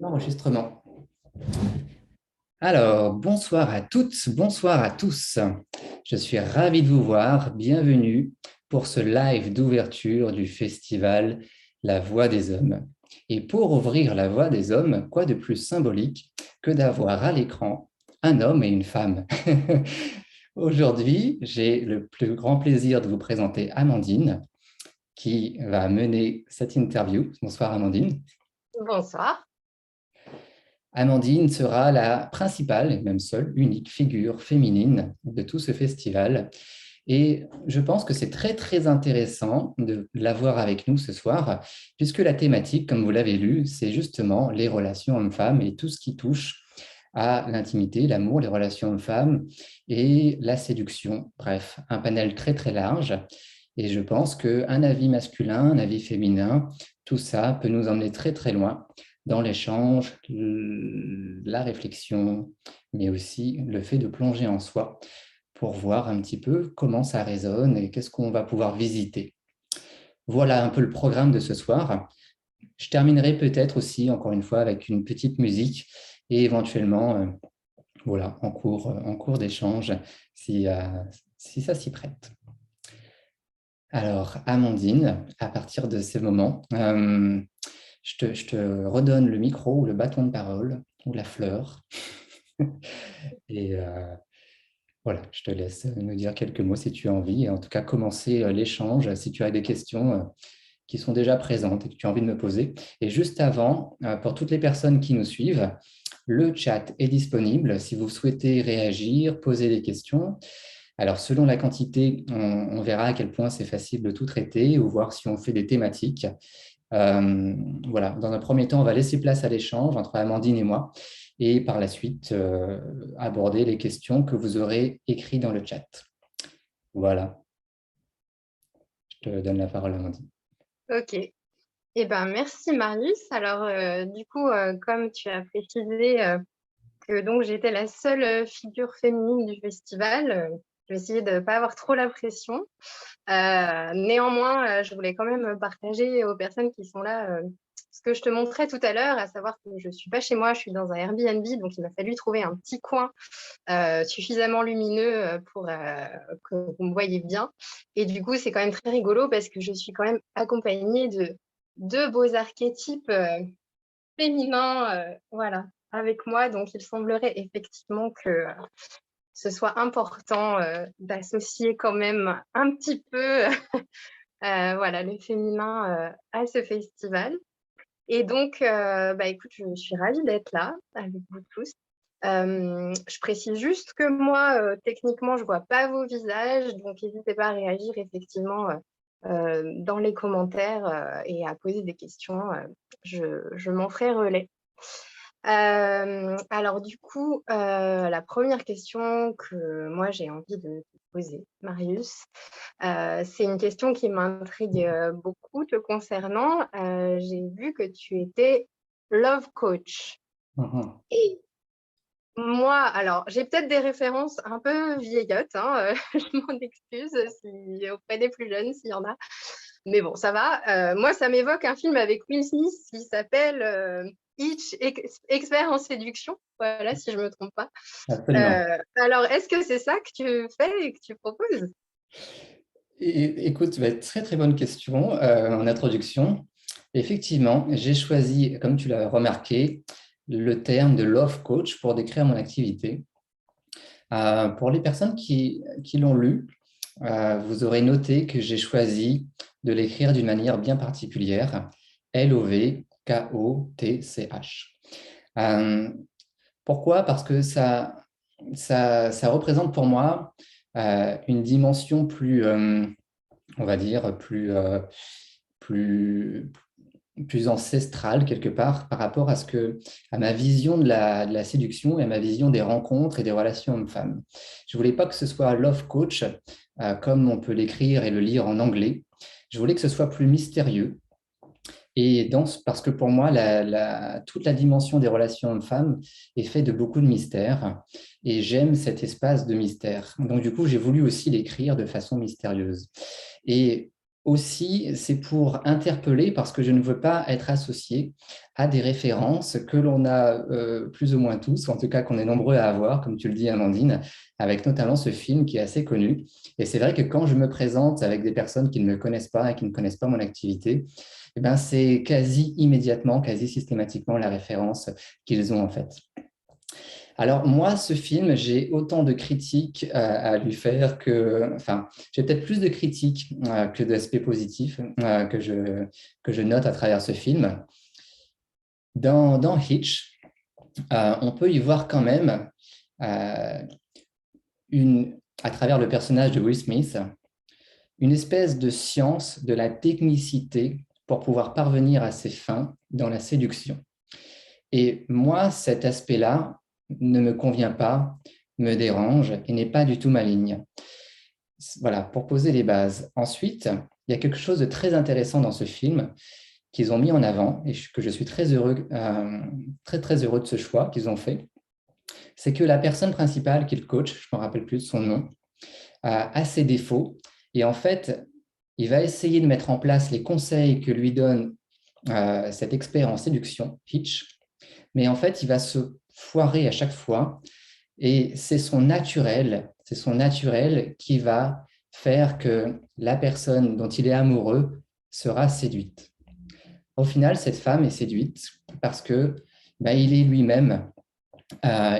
Enregistrement. Alors, bonsoir à toutes, bonsoir à tous. Je suis ravi de vous voir. Bienvenue pour ce live d'ouverture du festival La Voix des Hommes. Et pour ouvrir La Voix des Hommes, quoi de plus symbolique que d'avoir à l'écran un homme et une femme. Aujourd'hui, j'ai le plus grand plaisir de vous présenter Amandine, qui va mener cette interview. Bonsoir Amandine. Bonsoir. Amandine sera la principale, et même seule, unique figure féminine de tout ce festival. Et je pense que c'est très, très intéressant de l'avoir avec nous ce soir, puisque la thématique, comme vous l'avez lu, c'est justement les relations hommes-femmes et tout ce qui touche à l'intimité, l'amour, les relations hommes-femmes et la séduction. Bref, un panel très, très large. Et je pense qu'un avis masculin, un avis féminin, tout ça peut nous emmener très, très loin dans l'échange, la réflexion, mais aussi le fait de plonger en soi pour voir un petit peu comment ça résonne et qu'est-ce qu'on va pouvoir visiter. Voilà un peu le programme de ce soir. Je terminerai peut-être aussi, encore une fois, avec une petite musique et éventuellement, voilà, en cours d'échange, si ça s'y prête. Alors, Amandine, à partir de ce moment, je te redonne le micro ou le bâton de parole ou la fleur. Et voilà, je te laisse nous dire quelques mots si tu as envie. Et en tout cas, commencer l'échange si tu as des questions qui sont déjà présentes et que tu as envie de me poser. Et juste avant, pour toutes les personnes qui nous suivent, le chat est disponible si vous souhaitez réagir, poser des questions. Alors, selon la quantité, on verra à quel point c'est facile de tout traiter ou voir si on fait des thématiques. Voilà, dans un premier temps, on va laisser place à l'échange entre Amandine et moi et par la suite aborder les questions que vous aurez écrites dans le chat. Voilà, je te donne la parole, Amandine. Ok. Merci Marius. Alors, comme tu as précisé que donc j'étais la seule figure féminine du festival, je vais essayer de ne pas avoir trop la pression. Néanmoins, je voulais quand même partager aux personnes qui sont là ce que je te montrais tout à l'heure, à savoir que je ne suis pas chez moi, je suis dans un Airbnb, donc il m'a fallu trouver un petit coin suffisamment lumineux pour que vous me voyez bien. Et du coup, c'est quand même très rigolo parce que je suis quand même accompagnée de deux beaux archétypes féminins voilà, avec moi. Donc, il semblerait effectivement que ce soit important d'associer quand même un petit peu voilà, le féminin à ce festival. Et donc, écoute, je suis ravie d'être là avec vous tous. Je précise juste que moi, techniquement, je ne vois pas vos visages, donc n'hésitez pas à réagir effectivement dans les commentaires et à poser des questions. Je m'en ferai relais. Alors du coup, la première question que moi j'ai envie de te poser, Marius, c'est une question qui m'intrigue beaucoup te concernant. J'ai vu que tu étais love coach. Et moi, alors, j'ai peut-être des références un peu vieillottes, hein, je m'en excuse auprès des plus jeunes s'il y en a. Mais bon, ça va. Moi, ça m'évoque un film avec Will Smith qui s'appelle Hitch, expert en séduction. Voilà, si je ne me trompe pas. Absolument. Alors, est-ce que c'est ça que tu fais et que tu proposes? Écoute, très très bonne question en introduction. Effectivement, j'ai choisi, comme tu l'as remarqué, le terme de love coach pour décrire mon activité. Pour les personnes qui l'ont lu, vous aurez noté que j'ai choisi de l'écrire d'une manière bien particulière, L-O-V-K-O-T-C-H. Pourquoi? Parce que ça représente pour moi une dimension plus, on va dire, plus, plus ancestrale quelque part par rapport à ma vision de la séduction et à ma vision des rencontres et des relations hommes-femmes. Je ne voulais pas que ce soit love coach, comme on peut l'écrire et le lire en anglais. Je voulais que ce soit plus mystérieux. Et parce que pour moi, toute la dimension des relations hommes-femmes est faite de beaucoup de mystères. Et j'aime cet espace de mystère. Donc, du coup, j'ai voulu aussi l'écrire de façon mystérieuse. Et aussi, c'est pour interpeller parce que je ne veux pas être associé à des références que l'on a plus ou moins tous, en tout cas qu'on est nombreux à avoir, comme tu le dis, Amandine, avec notamment ce film qui est assez connu. Et c'est vrai que quand je me présente avec des personnes qui ne me connaissent pas et qui ne connaissent pas mon activité, eh ben, c'est quasi immédiatement, quasi systématiquement la référence qu'ils ont en fait. Alors moi, ce film, j'ai autant de critiques à lui faire enfin, j'ai peut-être plus de critiques que d'aspects positifs que je note à travers ce film. Dans Hitch, on peut y voir quand même, euh, à travers le personnage de Will Smith, une espèce de science de la technicité pour pouvoir parvenir à ses fins dans la séduction. Et moi, cet aspect-là ne me convient pas, me dérange et n'est pas du tout ma ligne. Voilà, pour poser les bases. Ensuite, il y a quelque chose de très intéressant dans ce film qu'ils ont mis en avant et que je suis très heureux, très heureux de ce choix qu'ils ont fait. C'est que la personne principale qui est le coach, je ne me rappelle plus de son nom, a ses défauts et en fait, il va essayer de mettre en place les conseils que lui donne cet expert en séduction, Hitch, mais en fait, il va se foirer à chaque fois et c'est son naturel qui va faire que la personne dont il est amoureux sera séduite. Au final, cette femme est séduite parce que il est lui-même.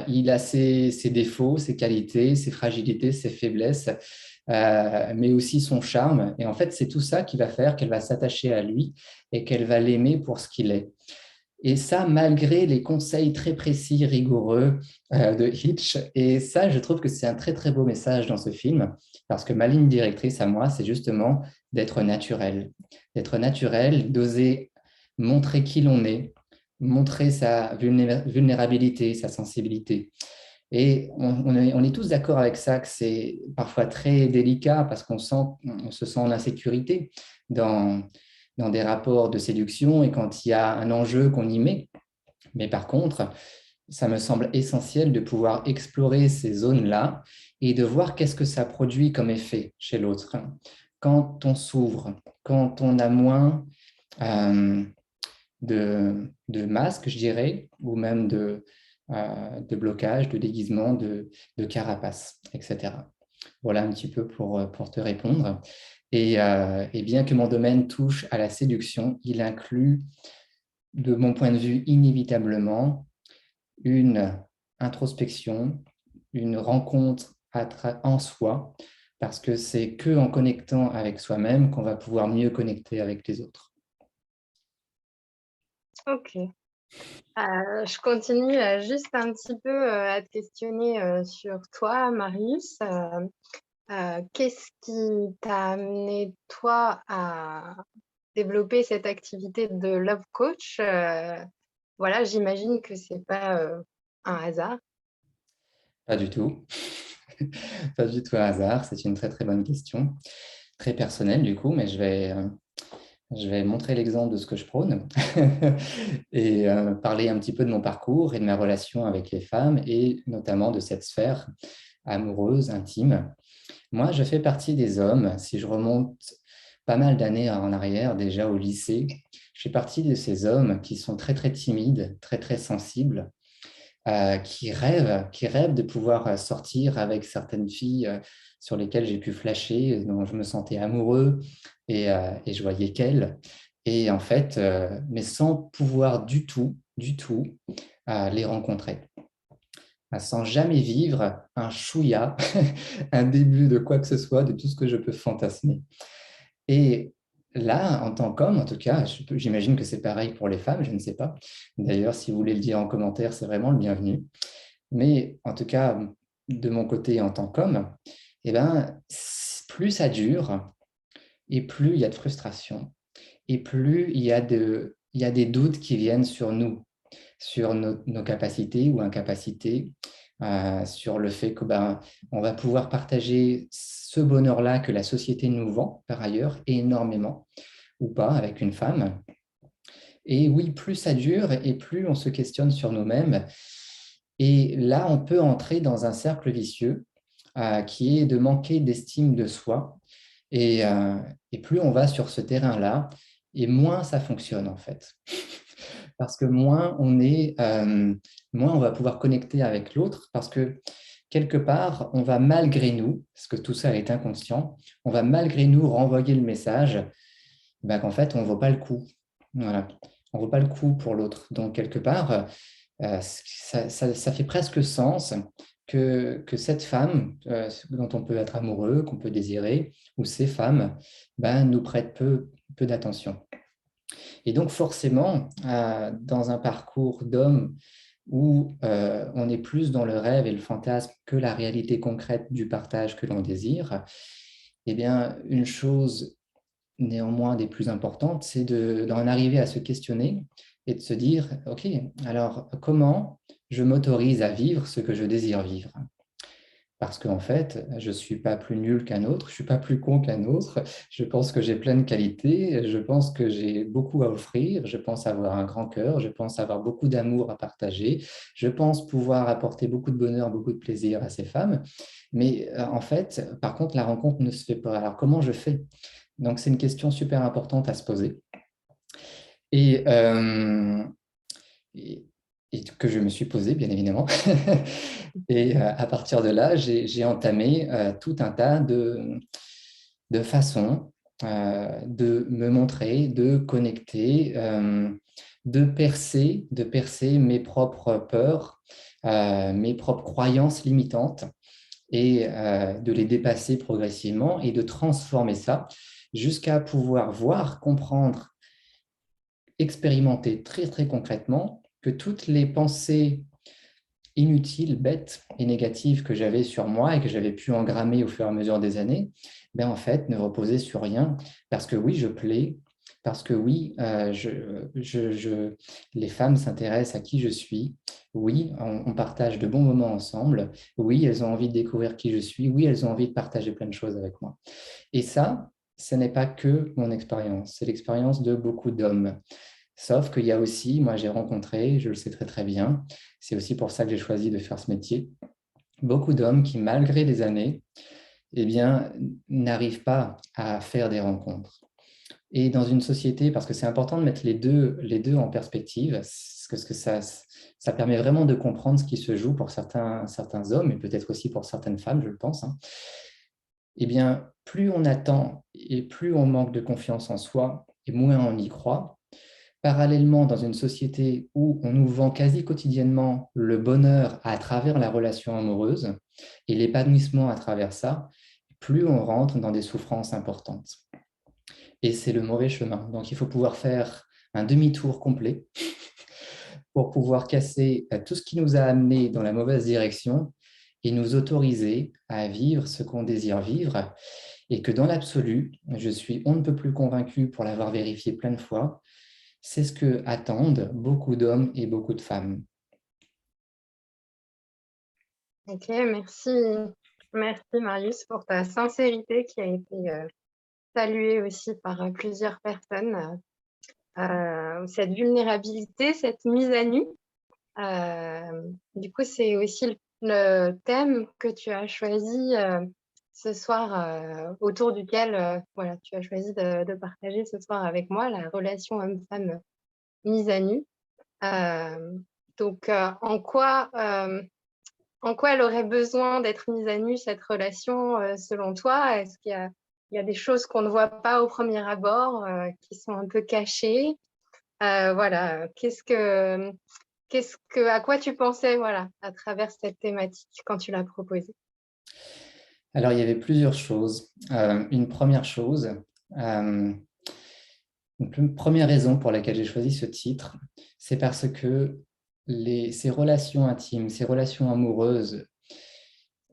Il a ses défauts, ses qualités, ses fragilités, ses faiblesses, mais aussi son charme. Et en fait, c'est tout ça qui va faire qu'elle va s'attacher à lui et qu'elle va l'aimer pour ce qu'il est. Et ça, malgré les conseils très précis, rigoureux de Hitch. Et ça, je trouve que c'est un très, très beau message dans ce film, parce que ma ligne directrice à moi, c'est justement d'être naturel. D'être naturel, d'oser montrer qui l'on est, montrer sa vulnérabilité, sa sensibilité. Et on est tous d'accord avec ça, que c'est parfois très délicat parce on se sent en insécurité dans, dans des rapports de séduction et quand il y a un enjeu qu'on y met. Mais par contre, ça me semble essentiel de pouvoir explorer ces zones-là et de voir qu'est-ce que ça produit comme effet chez l'autre. Quand on s'ouvre, quand on a moins euh, de masques, je dirais, ou même de blocage, de déguisement, de carapace, etc. Voilà un petit peu pour te répondre. Et bien que mon domaine touche à la séduction, il inclut, de mon point de vue, inévitablement une introspection, une rencontre en soi, parce que c'est que en connectant avec soi-même qu'on va pouvoir mieux connecter avec les autres. Ok. Je continue juste un petit peu à te questionner sur toi, Marius. Qu'est-ce qui t'a amené, toi, à développer cette activité de love coach? Voilà, j'imagine que c'est pas un hasard. Pas du tout. Pas du tout un hasard. C'est une très très bonne question. Très personnelle du coup, mais je vais montrer l'exemple de ce que je prône et parler un petit peu de mon parcours et de ma relation avec les femmes et notamment de cette sphère amoureuse, intime. Moi, je fais partie des hommes, si je remonte pas mal d'années en arrière, déjà au lycée, je fais partie de ces hommes qui sont très très timides, très très sensibles, qui rêvent de pouvoir sortir avec certaines filles sur lesquelles j'ai pu flasher, dont je me sentais amoureux et je voyais qu'elles. Et en fait, mais sans pouvoir du tout, les rencontrer. Sans jamais vivre un chouïa, un début de quoi que ce soit, de tout ce que je peux fantasmer. Et là, en tant qu'homme, en tout cas, j'imagine que c'est pareil pour les femmes, je ne sais pas. D'ailleurs, si vous voulez le dire en commentaire, c'est vraiment le bienvenu. Mais en tout cas, de mon côté en tant qu'homme, eh ben, plus ça dure et plus il y a de frustration et plus il y a des doutes qui viennent sur nous, sur nos capacités ou incapacités, sur le fait que on va pouvoir partager ce bonheur-là que la société nous vend par ailleurs énormément ou pas avec une femme. Et oui, plus ça dure et plus on se questionne sur nous-mêmes. Et là, on peut entrer dans un cercle vicieux qui est de manquer d'estime de soi Et plus on va sur ce terrain-là, et moins ça fonctionne en fait. Parce que moins on va pouvoir connecter avec l'autre, parce que quelque part, on va malgré nous, parce que tout ça est inconscient, on va malgré nous renvoyer le message qu'en fait, on ne vaut pas le coup. Voilà. On ne vaut pas le coup pour l'autre. Donc, quelque part, ça fait presque sens que cette femme dont on peut être amoureux, qu'on peut désirer, ou ces femmes, nous prêtent peu d'attention. Et donc, forcément, dans un parcours d'homme où on est plus dans le rêve et le fantasme que la réalité concrète du partage que l'on désire, eh bien, une chose néanmoins des plus importantes, c'est d'en arriver à se questionner et de se dire, OK, alors comment je m'autorise à vivre ce que je désire vivre? Parce qu'en fait, je ne suis pas plus nul qu'un autre, je ne suis pas plus con qu'un autre, je pense que j'ai plein de qualités, je pense que j'ai beaucoup à offrir, je pense avoir un grand cœur, je pense avoir beaucoup d'amour à partager, je pense pouvoir apporter beaucoup de bonheur, beaucoup de plaisir à ces femmes. Mais en fait, par contre, la rencontre ne se fait pas. Alors comment je fais? Donc c'est une question super importante à se poser. Et, euh, et, et que je me suis posée, bien évidemment. Et à partir de là, j'ai entamé tout un tas de façons de me montrer, de connecter, de percer mes propres peurs, mes propres croyances limitantes et de les dépasser progressivement et de transformer ça jusqu'à pouvoir voir, comprendre, expérimenter très très concrètement que toutes les pensées inutiles, bêtes et négatives que j'avais sur moi et que j'avais pu engrammer au fur et à mesure des années, en fait, ne reposaient sur rien. Parce que oui, je plais, parce que oui, les femmes s'intéressent à qui je suis. Oui, on partage de bons moments ensemble. Oui, elles ont envie de découvrir qui je suis. Oui, elles ont envie de partager plein de choses avec moi. Et ça, ce n'est pas que mon expérience, c'est l'expérience de beaucoup d'hommes. Sauf qu'il y a aussi, moi j'ai rencontré, je le sais très très bien, c'est aussi pour ça que j'ai choisi de faire ce métier, beaucoup d'hommes qui, malgré des années, eh bien, n'arrivent pas à faire des rencontres. Et dans une société, parce que c'est important de mettre les deux en perspective, parce que ça permet vraiment de comprendre ce qui se joue pour certains hommes, et peut-être aussi pour certaines femmes, je le pense, hein. Eh bien, plus on attend et plus on manque de confiance en soi, et moins on y croit. Parallèlement, dans une société où on nous vend quasi quotidiennement le bonheur à travers la relation amoureuse et l'épanouissement à travers ça, plus on rentre dans des souffrances importantes. Et c'est le mauvais chemin. Donc, il faut pouvoir faire un demi-tour complet pour pouvoir casser tout ce qui nous a amenés dans la mauvaise direction et nous autoriser à vivre ce qu'on désire vivre. Et que dans l'absolu, je suis on ne peut plus convaincu pour l'avoir vérifié plein de fois, c'est ce que attendent beaucoup d'hommes et beaucoup de femmes. Ok, merci. Merci Marius pour ta sincérité qui a été saluée aussi par plusieurs personnes. Cette vulnérabilité, cette mise à nu. Du coup, c'est aussi le thème que tu as choisi ce soir, autour duquel voilà, tu as choisi de partager ce soir avec moi, la relation homme-femme mise à nu. Donc, en quoi elle aurait besoin d'être mise à nu, cette relation, selon toi? Est-ce qu'il y a des choses qu'on ne voit pas au premier abord, qui sont un peu cachées? Voilà, à quoi tu pensais, voilà, à travers cette thématique quand tu l'as proposée? Alors, il y avait plusieurs choses. Une première chose, une première raison pour laquelle j'ai choisi ce titre, c'est parce que ces relations intimes, ces relations amoureuses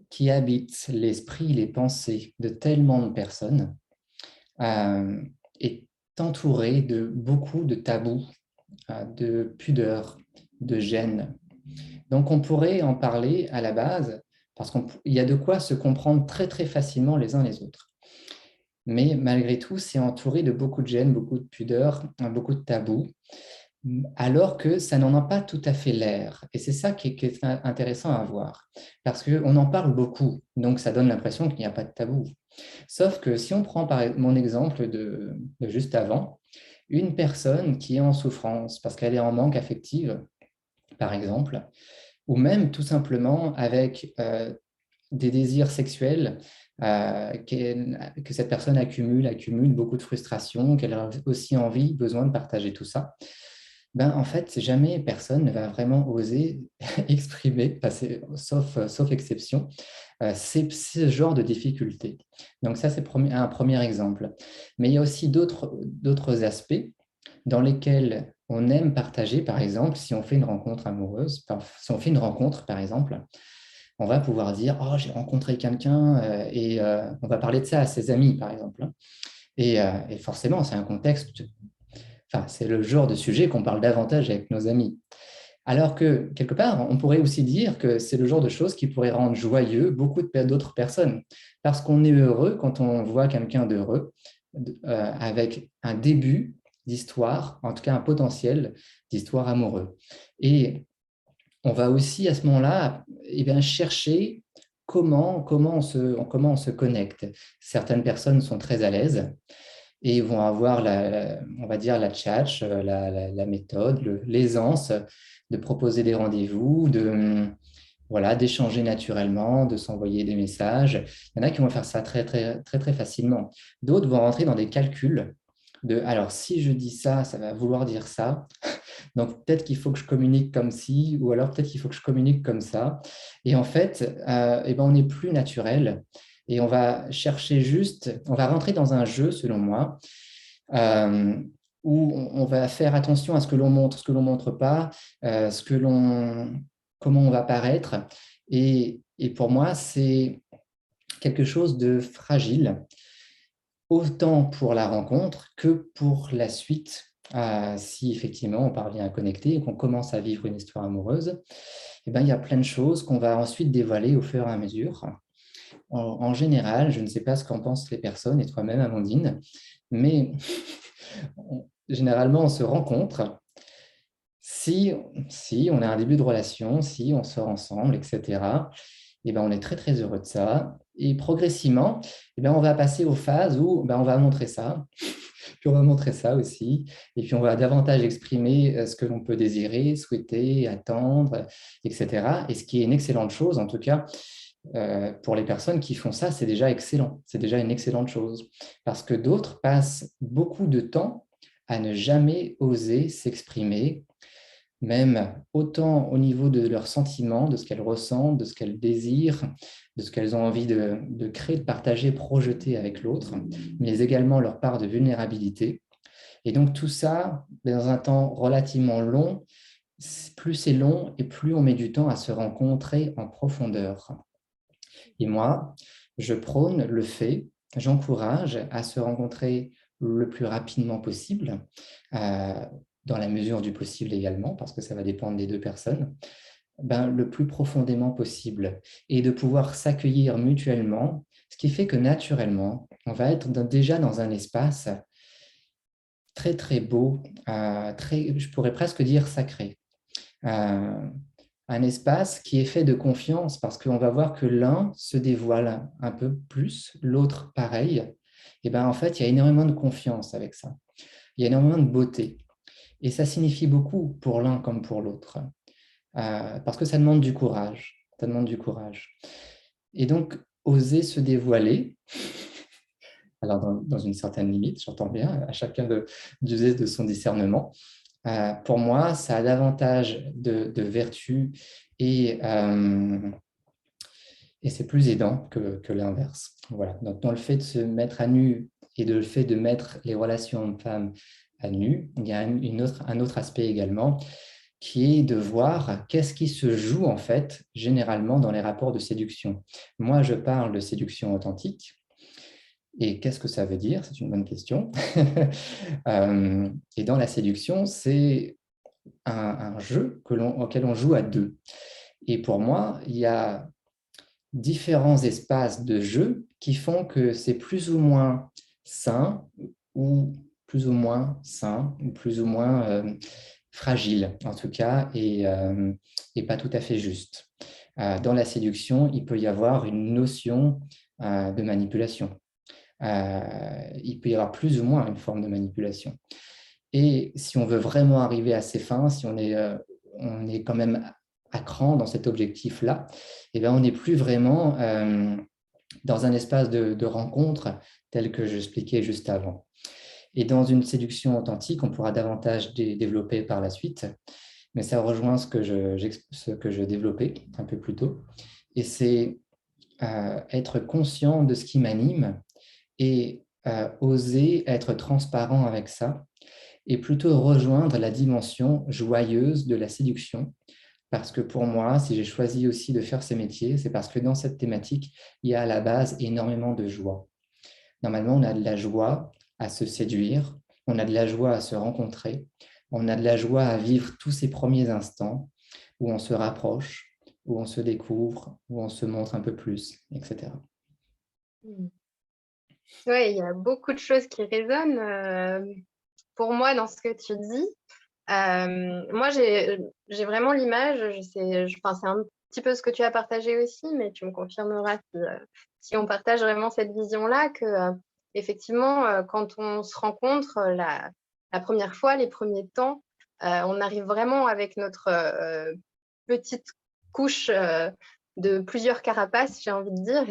qui habitent l'esprit, les pensées de tellement de personnes, est entourée de beaucoup de tabous, de pudeur, de gêne. Donc, on pourrait en parler à la base parce qu'il y a de quoi se comprendre très, très facilement les uns les autres. Mais malgré tout, c'est entouré de beaucoup de gêne, beaucoup de pudeur, beaucoup de tabous, alors que ça n'en a pas tout à fait l'air. Et c'est ça qui est intéressant à voir, parce qu'on en parle beaucoup, donc ça donne l'impression qu'il n'y a pas de tabou. Sauf que si on prend mon exemple de juste avant, une personne qui est en souffrance parce qu'elle est en manque affectif, par exemple, ou même tout simplement avec des désirs sexuels que cette personne accumule beaucoup de frustration, qu'elle a aussi envie, besoin de partager tout ça, ben, en fait, jamais personne ne va vraiment oser exprimer, sauf exception, ce genre de difficultés. Donc ça, c'est un premier exemple. Mais il y a aussi d'autres aspects dans lesquels on aime partager, par exemple, si on fait une rencontre amoureuse, si on fait une rencontre, par exemple, on va pouvoir dire, oh, j'ai rencontré quelqu'un et on va parler de ça à ses amis, par exemple. Et forcément, c'est un contexte, enfin, c'est le genre de sujet qu'on parle davantage avec nos amis. Alors que, quelque part, on pourrait aussi dire que c'est le genre de choses qui pourrait rendre joyeux beaucoup d'autres personnes. Parce qu'on est heureux quand on voit quelqu'un d'heureux, avec un début d'histoire, en tout cas un potentiel d'histoire amoureuse. Et on va aussi à ce moment-là chercher comment on se connecte. Certaines personnes sont très à l'aise et vont avoir, on va dire, la tchatch, la méthode, l'aisance de proposer des rendez-vous, voilà, d'échanger naturellement, de s'envoyer des messages. Il y en a qui vont faire ça très, très, très, très facilement. D'autres vont rentrer dans des calculs de, alors, si je dis ça, ça va vouloir dire ça. Donc, peut-être qu'il faut que je communique comme ci, ou alors peut-être qu'il faut que je communique comme ça. Et en fait, on n'est plus naturel. Et on va chercher juste, on va rentrer dans un jeu, selon moi, euh, où on va faire attention à ce que l'on montre, ce que l'on ne montre pas, comment on va paraître. Et pour moi, c'est quelque chose de fragile, autant pour la rencontre que pour la suite. Si effectivement on parvient à connecter et qu'on commence à vivre une histoire amoureuse, il y a plein de choses qu'on va ensuite dévoiler au fur et à mesure. En général, je ne sais pas ce qu'en pensent les personnes et toi-même, Amandine, mais généralement, on se rencontre si on a un début de relation, si on sort ensemble, etc. On est très, très heureux de ça. Et progressivement, on va passer aux phases où on va montrer ça, puis on va montrer ça aussi, et puis on va davantage exprimer ce que l'on peut désirer, souhaiter, attendre, etc. Et ce qui est une excellente chose, en tout cas, pour les personnes qui font ça, c'est déjà excellent. C'est déjà une excellente chose. Parce que d'autres passent beaucoup de temps à ne jamais oser s'exprimer, même autant au niveau de leurs sentiments, de ce qu'elles ressentent, de ce qu'elles désirent, de ce qu'elles ont envie de créer, de partager, projeter avec l'autre, mais également leur part de vulnérabilité. Et donc tout ça, dans un temps relativement long, plus c'est long et plus on met du temps à se rencontrer en profondeur. Et moi, je prône le fait, j'encourage à se rencontrer le plus rapidement possible, dans la mesure du possible également, parce que ça va dépendre des deux personnes, le plus profondément possible, et de pouvoir s'accueillir mutuellement, ce qui fait que naturellement, on va être déjà dans un espace très, très beau, je pourrais presque dire sacré. Un espace qui est fait de confiance parce qu'on va voir que l'un se dévoile un peu plus, l'autre pareil. Et en fait, il y a énormément de confiance avec ça. Il y a énormément de beauté. Et ça signifie beaucoup pour l'un comme pour l'autre. Parce que ça demande du courage. Ça demande du courage. Et donc, oser se dévoiler, alors dans une certaine limite, j'entends bien, à chacun d'user de son discernement. Pour moi, ça a davantage de vertu et c'est plus aidant que l'inverse. Voilà. Donc, dans le fait de se mettre à nu et le fait de mettre les relations hommes-femmes à nu, il y a un autre aspect également qui est de voir qu'est-ce qui se joue en fait généralement dans les rapports de séduction. Moi, je parle de séduction authentique. Et qu'est-ce que ça veut dire? C'est une bonne question. Et dans la séduction, c'est un jeu auquel on joue à deux. Et pour moi, il y a différents espaces de jeu qui font que c'est plus ou moins sain ou plus ou moins sain ou plus ou moins fragile en tout cas et pas tout à fait juste. Dans la séduction, il peut y avoir une notion de manipulation. il peut y avoir plus ou moins une forme de manipulation. Et si on veut vraiment arriver à ces fins, si on est quand même à cran dans cet objectif-là, eh bien, on n'est plus vraiment dans un espace de rencontre tel que j'expliquais juste avant. Et dans une séduction authentique, on pourra davantage développer par la suite, mais ça rejoint ce que je développais un peu plus tôt. Et c'est être conscient de ce qui m'anime et oser être transparent avec ça et plutôt rejoindre la dimension joyeuse de la séduction. Parce que pour moi, si j'ai choisi aussi de faire ces métiers, c'est parce que dans cette thématique, il y a à la base énormément de joie. Normalement, on a de la joie à se séduire, on a de la joie à se rencontrer, on a de la joie à vivre tous ces premiers instants où on se rapproche, où on se découvre, où on se montre un peu plus, etc. Oui, il y a beaucoup de choses qui résonnent pour moi dans ce que tu dis. Moi, j'ai vraiment l'image, enfin, c'est un petit peu ce que tu as partagé aussi, mais tu me confirmeras si on partage vraiment cette vision-là, que effectivement, quand on se rencontre la première fois, les premiers temps, on arrive vraiment avec notre petite couche de plusieurs carapaces, j'ai envie de dire,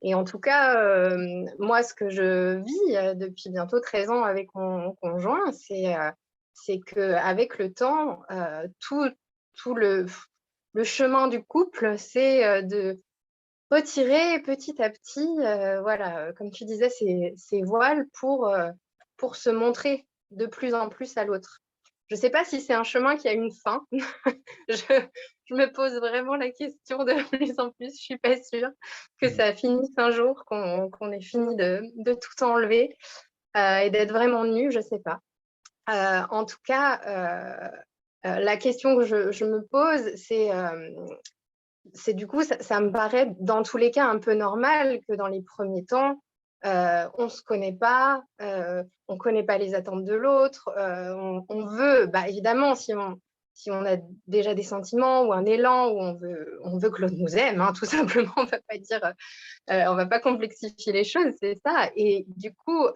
et en tout cas, moi, ce que je vis depuis bientôt 13 ans avec mon conjoint, c'est qu'avec le temps, tout le chemin du couple, c'est de retirer petit à petit, voilà, comme tu disais, ces voiles pour se montrer de plus en plus à l'autre. Je ne sais pas si c'est un chemin qui a une fin. je, je me pose vraiment la question de plus en plus. Je ne suis pas sûre que ça finisse un jour, qu'on ait fini de tout enlever et d'être vraiment nu, je ne sais pas. En tout cas, la question que je me pose, c'est du coup, ça me paraît dans tous les cas un peu normal que dans les premiers temps, on ne se connaît pas, on ne connaît pas les attentes de l'autre, on veut, bah, évidemment, si on a déjà des sentiments ou un élan, où on veut que l'autre nous aime, hein, tout simplement, on ne va pas complexifier les choses, c'est ça. Et du coup,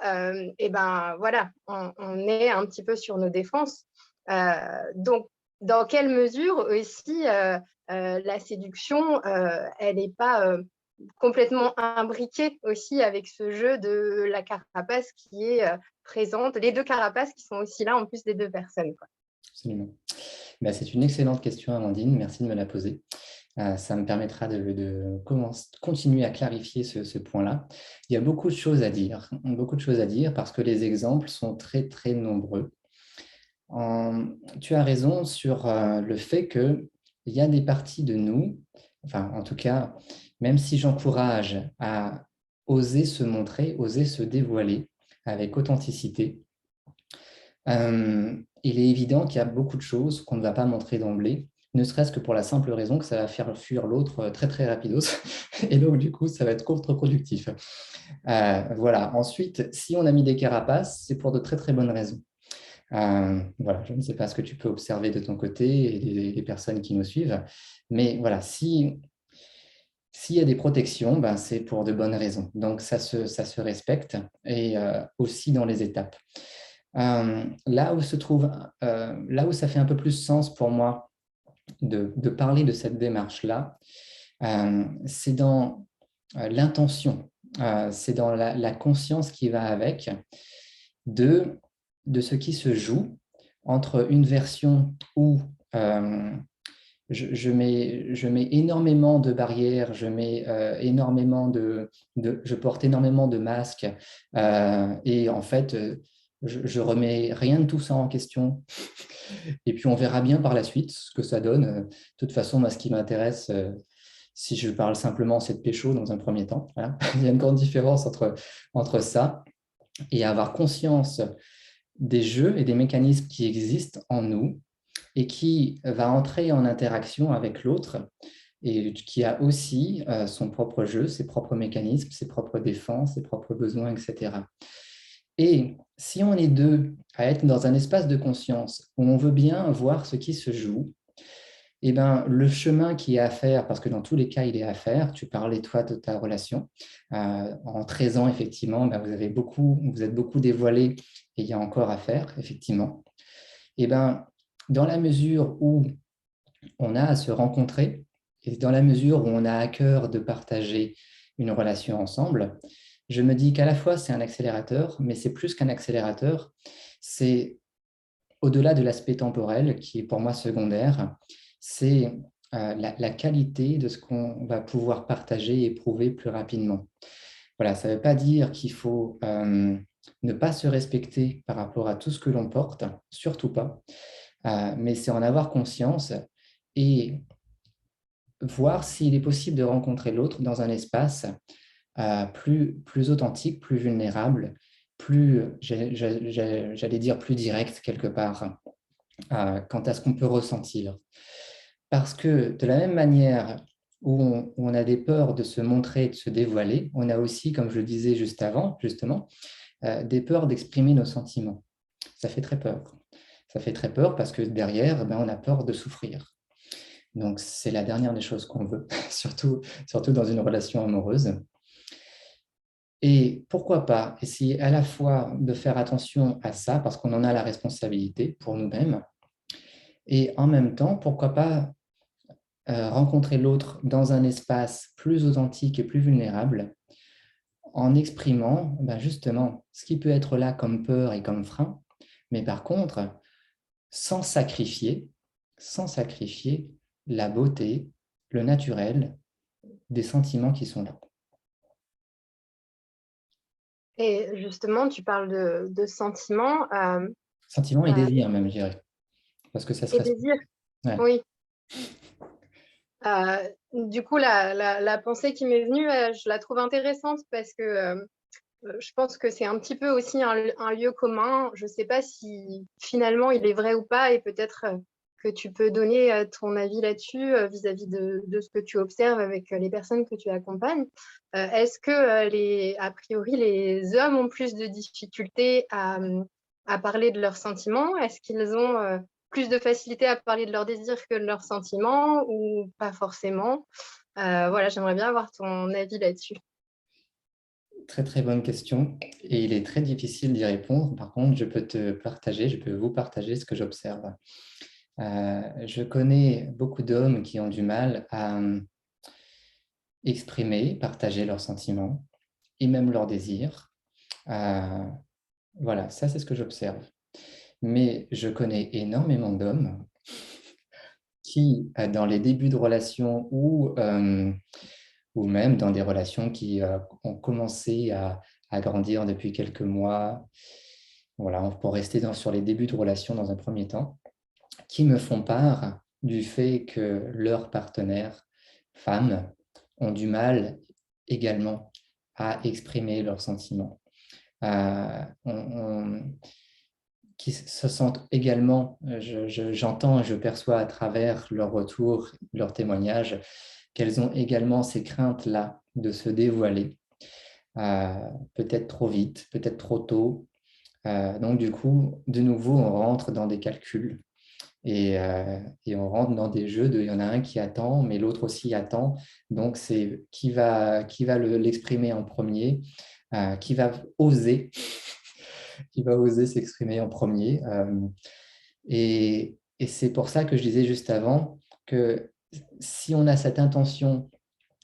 et ben, voilà, on est un petit peu sur nos défenses. Donc, dans quelle mesure aussi la séduction, elle n'est pas complètement imbriquée aussi avec ce jeu de la carapace qui est présente, les deux carapaces qui sont aussi là en plus des deux personnes, quoi. Absolument. Ben, c'est une excellente question, Amandine. Merci de me la poser. Ça me permettra de continuer à clarifier ce point-là. Il y a beaucoup de choses à dire parce que les exemples sont très, très nombreux. Tu as raison sur le fait qu'il y a des parties de nous, enfin, en tout cas, même si j'encourage à oser se montrer, oser se dévoiler avec authenticité, il est évident qu'il y a beaucoup de choses qu'on ne va pas montrer d'emblée, ne serait-ce que pour la simple raison que ça va faire fuir l'autre très très rapidos, et donc du coup ça va être contre-productif. Voilà. Ensuite, si on a mis des carapaces, c'est pour de très très bonnes raisons. Voilà, je ne sais pas ce que tu peux observer de ton côté et des personnes qui nous suivent, mais voilà, s'il y a des protections, ben, c'est pour de bonnes raisons. Donc ça se respecte et aussi dans les étapes. Là où ça fait un peu plus sens pour moi de parler de cette démarche-là, c'est dans l'intention, c'est dans la conscience qui va avec de ce qui se joue entre une version où je mets énormément de barrières, je porte énormément de masques et en fait, je remets rien de tout ça en question. Et puis, on verra bien par la suite ce que ça donne. De toute façon, moi, ce qui m'intéresse, si je parle simplement, c'est de pécho dans un premier temps. Voilà. Il y a une grande différence entre ça et avoir conscience des jeux et des mécanismes qui existent en nous et qui va entrer en interaction avec l'autre et qui a aussi son propre jeu, ses propres mécanismes, ses propres défenses, ses propres besoins, etc. Et si on est deux à être dans un espace de conscience où on veut bien voir ce qui se joue, eh ben, le chemin qui est à faire, parce que dans tous les cas, il est à faire, tu parlais toi de ta relation, en 13 ans, effectivement, ben, vous êtes beaucoup dévoilé et il y a encore à faire, effectivement. Eh ben, dans la mesure où on a à se rencontrer et dans la mesure où on a à cœur de partager une relation ensemble, je me dis qu'à la fois c'est un accélérateur, mais c'est plus qu'un accélérateur, c'est au-delà de l'aspect temporel qui est pour moi secondaire, c'est la qualité de ce qu'on va pouvoir partager et éprouver plus rapidement. Voilà, ça ne veut pas dire qu'il faut ne pas se respecter par rapport à tout ce que l'on porte, surtout pas, mais c'est en avoir conscience et voir s'il est possible de rencontrer l'autre dans un espace plus authentique, plus vulnérable, plus, j'allais dire, plus direct quelque part, quant à ce qu'on peut ressentir. Parce que de la même manière où on a des peurs de se montrer, de se dévoiler, on a aussi, comme je le disais juste avant, justement, des peurs d'exprimer nos sentiments. Ça fait très peur. Ça fait très peur parce que derrière, ben, on a peur de souffrir. Donc, c'est la dernière des choses qu'on veut, surtout dans une relation amoureuse. Et pourquoi pas essayer à la fois de faire attention à ça, parce qu'on en a la responsabilité pour nous-mêmes, et en même temps, pourquoi pas rencontrer l'autre dans un espace plus authentique et plus vulnérable, en exprimant ben justement ce qui peut être là comme peur et comme frein, mais par contre, sans sacrifier, sans sacrifier la beauté, le naturel des sentiments qui sont là. Et justement, tu parles de sentiments Sentiments et euh, désirs même, je dirais, parce que ça se et respecte. désirs. Ouais. Oui. Du coup, la pensée qui m'est venue, je la trouve intéressante parce que je pense que c'est un petit peu aussi un lieu commun. Je ne sais pas si finalement il est vrai ou pas, et peut-être que tu peux donner ton avis là-dessus vis-à-vis de ce que tu observes avec les personnes que tu accompagnes. Est-ce que a priori les hommes ont plus de difficultés à parler de leurs sentiments? Est-ce qu'ils ont plus de facilité à parler de leurs désirs que de leurs sentiments, ou pas forcément? Voilà, j'aimerais bien avoir ton avis là-dessus. Très très bonne question et il est très difficile d'y répondre. Par contre, je peux vous partager ce que j'observe. Je connais beaucoup d'hommes qui ont du mal à exprimer, partager leurs sentiments et même leurs désirs. Euh, voilà, ça c'est ce que j'observe. Mais je connais énormément d'hommes qui, dans les débuts de relations ou même dans des relations qui ont commencé à grandir depuis quelques mois, voilà, pour rester sur les débuts de relations dans un premier temps, qui me font part du fait que leurs partenaires femmes ont du mal également à exprimer leurs sentiments. Euh, on- on- qui se sentent également, j'entends et je perçois à travers leur retour, leurs témoignages, qu'elles ont également ces craintes-là de se dévoiler, euh, peut-être trop vite, peut-être trop tôt. Donc du coup, de nouveau, on rentre dans des calculs et on rentre dans des jeux de il y en a un qui attend, mais l'autre aussi attend. Donc c'est qui va l'exprimer en premier, qui va oser, qui va oser s'exprimer en premier. Et c'est pour ça que je disais juste avant que si on a cette intention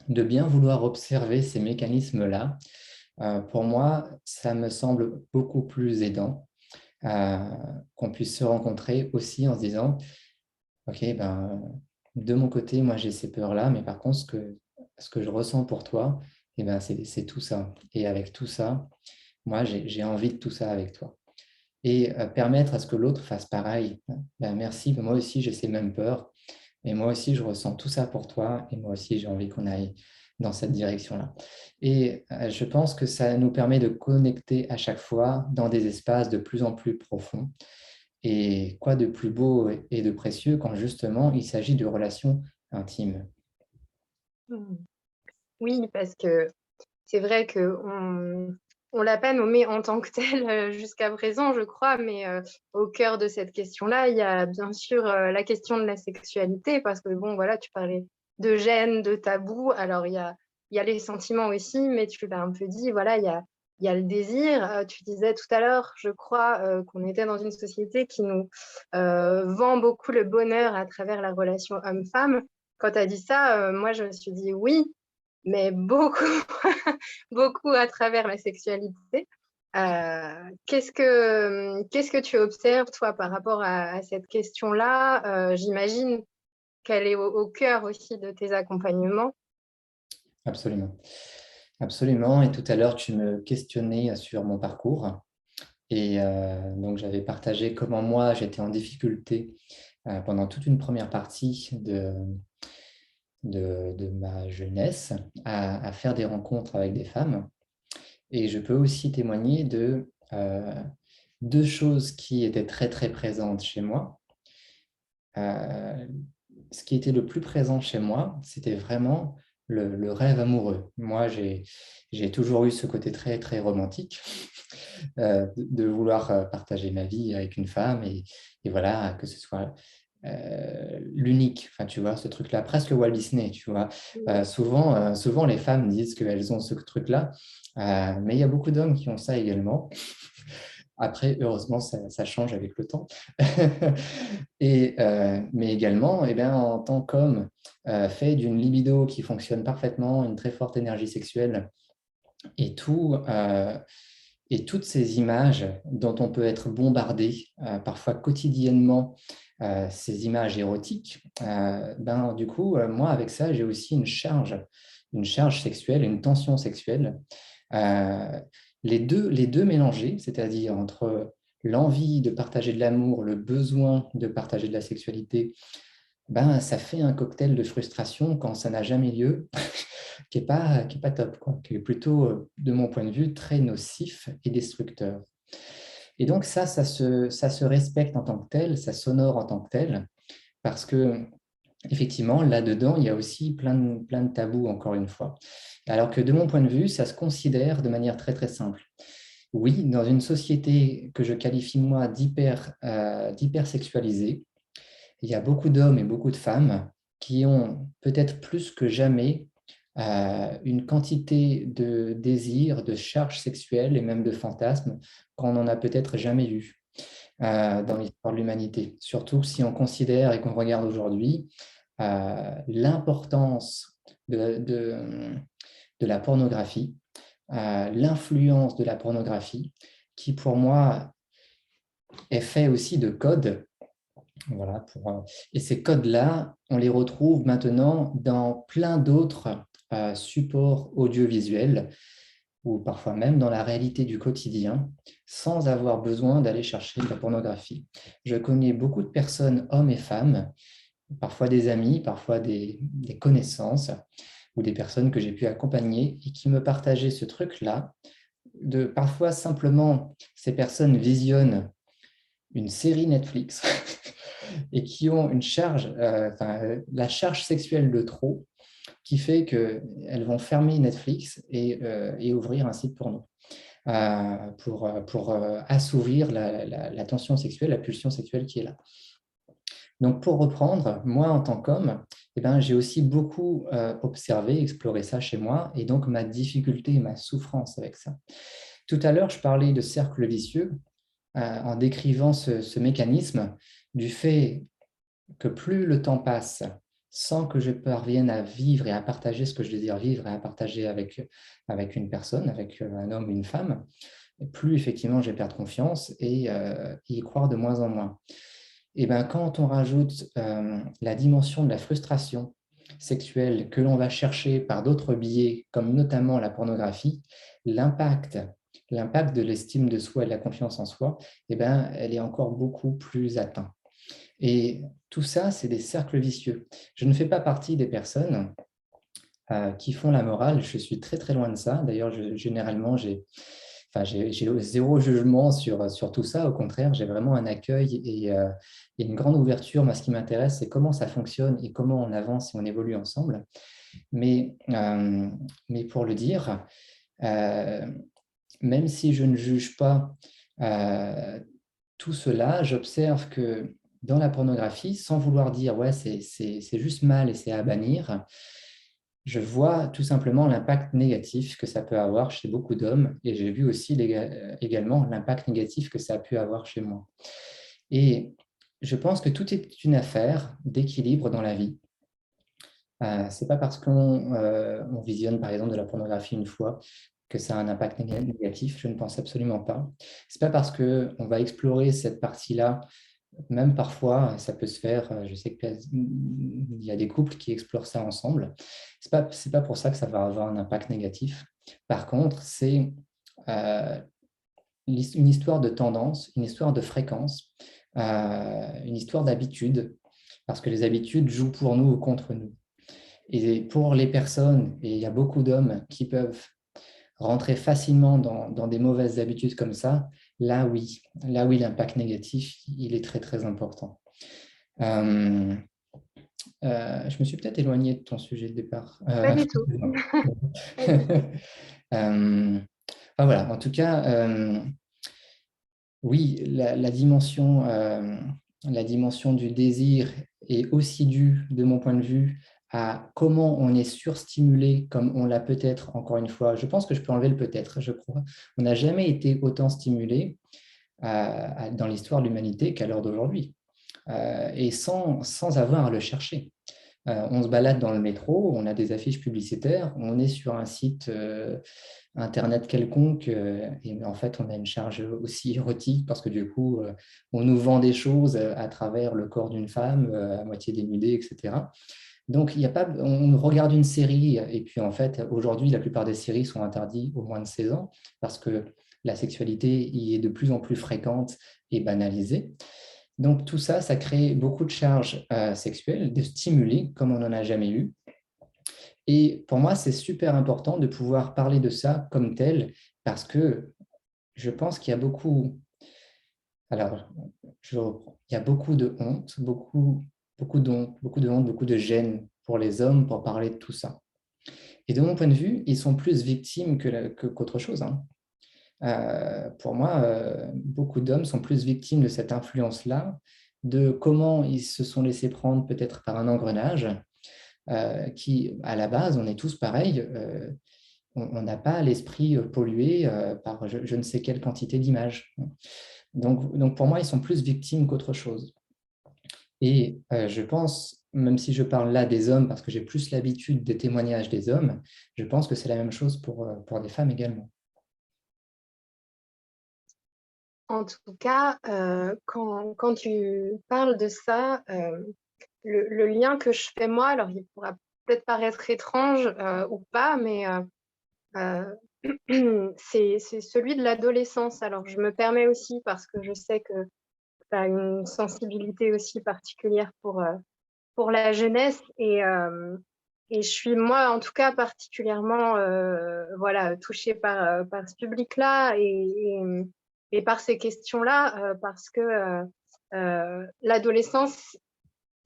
de bien vouloir observer ces mécanismes-là, pour moi, ça me semble beaucoup plus aidant euh, qu'on puisse se rencontrer aussi en se disant, OK, ben, de mon côté, moi j'ai ces peurs-là, mais par contre, ce que je ressens pour toi, eh ben, c'est tout ça. Et avec tout ça, moi j'ai envie de tout ça avec toi. Et permettre à ce que l'autre fasse pareil. Ben, merci, moi aussi j'ai ces mêmes peurs, mais moi aussi je ressens tout ça pour toi, et moi aussi j'ai envie qu'on aille dans cette direction-là. Et je pense que ça nous permet de connecter à chaque fois dans des espaces de plus en plus profonds. Et quoi de plus beau et de précieux quand justement il s'agit de relations intimes. Hmm. Oui, parce que c'est vrai que on l'a pas nommé en tant que tel jusqu'à présent, je crois, mais au cœur de cette question-là, il y a bien sûr la question de la sexualité, parce que bon, voilà, tu parlais de gêne, de tabou. Alors il y a les sentiments aussi, mais tu l'as un peu dit, voilà, il y a le désir. Tu disais tout à l'heure, je crois, qu'on était dans une société qui nous vend beaucoup le bonheur à travers la relation homme-femme. Quand tu as dit ça, moi je me suis dit oui, mais beaucoup, beaucoup à travers la sexualité. Qu'est-ce que tu observes, toi, par rapport à cette question-là? J'imagine qu'elle est au cœur aussi de tes accompagnements. Absolument. Absolument. Et tout à l'heure, tu me questionnais sur mon parcours. Et donc, j'avais partagé comment moi, j'étais en difficulté pendant toute une première partie de ma jeunesse à faire des rencontres avec des femmes. Et je peux aussi témoigner de deux choses qui étaient très, très présentes chez moi. Euh, Ce qui était le plus présent chez moi, c'était vraiment le rêve amoureux. Moi, j'ai toujours eu ce côté très, très romantique de vouloir partager ma vie avec une femme et voilà, que ce soit l'unique, enfin, tu vois, ce truc-là, presque Walt Disney, tu vois. Souvent, les femmes disent qu'elles ont ce truc-là, mais il y a beaucoup d'hommes qui ont ça également. Après, heureusement, ça change avec le temps. Mais également, eh bien, en tant qu'homme, fait d'une libido qui fonctionne parfaitement, une très forte énergie sexuelle, et et toutes ces images dont on peut être bombardé, parfois quotidiennement, ces images érotiques, du coup, moi, avec ça, j'ai aussi une charge sexuelle, une tension sexuelle. Euh, les deux mélangés, c'est-à-dire entre l'envie de partager de l'amour, le besoin de partager de la sexualité, ça fait un cocktail de frustration quand ça n'a jamais lieu, qui est pas top, quoi, qui est plutôt, de mon point de vue, très nocif et destructeur. Et donc ça se respecte en tant que tel, ça s'honore en tant que tel, parce que effectivement, là-dedans, il y a aussi plein de tabous, encore une fois. Alors que de mon point de vue, ça se considère de manière très, très simple. Oui, dans une société que je qualifie, moi, d'hypersexualisée, il y a beaucoup d'hommes et beaucoup de femmes qui ont peut-être plus que jamais une quantité de désirs, de charges sexuelles et même de fantasmes qu'on n'en a peut-être jamais eu dans l'histoire de l'humanité. Surtout si on considère et qu'on regarde aujourd'hui l'importance de la pornographie, l'influence de la pornographie, qui pour moi est fait aussi de codes. Voilà, et ces codes-là, on les retrouve maintenant dans plein d'autres supports audiovisuels ou parfois même dans la réalité du quotidien, sans avoir besoin d'aller chercher de la pornographie. Je connais beaucoup de personnes, hommes et femmes, parfois des amis, parfois des connaissances ou des personnes que j'ai pu accompagner et qui me partageaient ce truc-là, de parfois simplement ces personnes visionnent une série Netflix et qui ont une charge, la charge sexuelle de trop, qui fait qu'elles vont fermer Netflix et ouvrir un site porno pour assouvir la tension sexuelle, la pulsion sexuelle qui est là. Donc, pour reprendre, moi, en tant qu'homme, j'ai aussi beaucoup observé, exploré ça chez moi, et donc ma difficulté et ma souffrance avec ça. Tout à l'heure, je parlais de cercle vicieux en décrivant ce mécanisme du fait que plus le temps passe sans que je parvienne à vivre et à partager ce que je désire vivre et à partager avec une personne, avec un homme ou une femme, plus effectivement je vais perdre confiance et y croire de moins en moins. Et quand on rajoute la dimension de la frustration sexuelle que l'on va chercher par d'autres biais, comme notamment la pornographie, l'impact de l'estime de soi et de la confiance en soi, elle est encore beaucoup plus atteinte. Et tout ça, c'est des cercles vicieux. Je ne fais pas partie des personnes qui font la morale. Je suis très, très loin de ça. D'ailleurs, généralement, j'ai zéro jugement sur tout ça. Au contraire, j'ai vraiment un accueil et une grande ouverture. Moi, ce qui m'intéresse, c'est comment ça fonctionne et comment on avance et on évolue ensemble. Mais pour le dire, même si je ne juge pas tout cela, j'observe que dans la pornographie, sans vouloir dire ouais, c'est juste mal et c'est à bannir, je vois tout simplement l'impact négatif que ça peut avoir chez beaucoup d'hommes et j'ai vu aussi également l'impact négatif que ça a pu avoir chez moi. Et je pense que tout est une affaire d'équilibre dans la vie. C'est pas parce qu'on on visionne par exemple de la pornographie une fois que ça a un impact négatif, je ne pense absolument pas. C'est pas parce qu'on va explorer cette partie-là, même parfois ça peut se faire, je sais qu'il y a des couples qui explorent ça ensemble, c'est pas pour ça que ça va avoir un impact négatif. Par contre, c'est euh, une histoire de tendance, une histoire de fréquence, une histoire d'habitude, parce que les habitudes jouent pour nous ou contre nous. Et pour les personnes, et il y a beaucoup d'hommes qui peuvent rentrer facilement dans des mauvaises habitudes comme ça, là oui, l'impact négatif, il est très très important. Je me suis peut-être éloigné de ton sujet de départ. Pas du tout. Enfin, voilà, en tout cas, oui, la dimension du désir est aussi due, de mon point de vue, à comment on est surstimulé, comme on l'a peut-être, encore une fois, je pense que je peux enlever le peut-être, je crois. On n'a jamais été autant stimulé dans l'histoire de l'humanité qu'à l'heure d'aujourd'hui, et sans avoir à le chercher. On se balade dans le métro, on a des affiches publicitaires, on est sur un site Internet quelconque, et en fait, on a une charge aussi érotique parce que du coup, on nous vend des choses à travers le corps d'une femme, à moitié dénudée, etc. Donc, il y a pas, on regarde une série, et puis en fait, aujourd'hui, la plupart des séries sont interdites au moins de 16 ans parce que la sexualité y est de plus en plus fréquente et banalisée. Donc, tout ça, ça crée beaucoup de charges sexuelles, de stimuli comme on n'en a jamais eu. Et pour moi, c'est super important de pouvoir parler de ça comme tel, parce que je pense qu'il y a beaucoup, alors, il y a beaucoup de honte, beaucoup de honte, beaucoup de gêne pour les hommes pour parler de tout ça. Et de mon point de vue, ils sont plus victimes qu'autre chose, hein. Pour moi, beaucoup d'hommes sont plus victimes de cette influence-là, de comment ils se sont laissés prendre peut-être par un engrenage qui, à la base, on est tous pareils. On n'a pas l'esprit pollué par je ne sais quelle quantité d'images. Donc, pour moi, ils sont plus victimes qu'autre chose. Et je pense, même si je parle là des hommes, parce que j'ai plus l'habitude des témoignages des hommes, je pense que c'est la même chose pour des femmes également. En tout cas, quand tu parles de ça, le lien que je fais moi, alors il pourra peut-être paraître étrange ou pas, mais c'est celui de l'adolescence. Alors je me permets aussi, parce que je sais que tu as une sensibilité aussi particulière pour la jeunesse, et je suis moi en tout cas particulièrement voilà, touchée par ce public-là et par ces questions-là, parce que l'adolescence,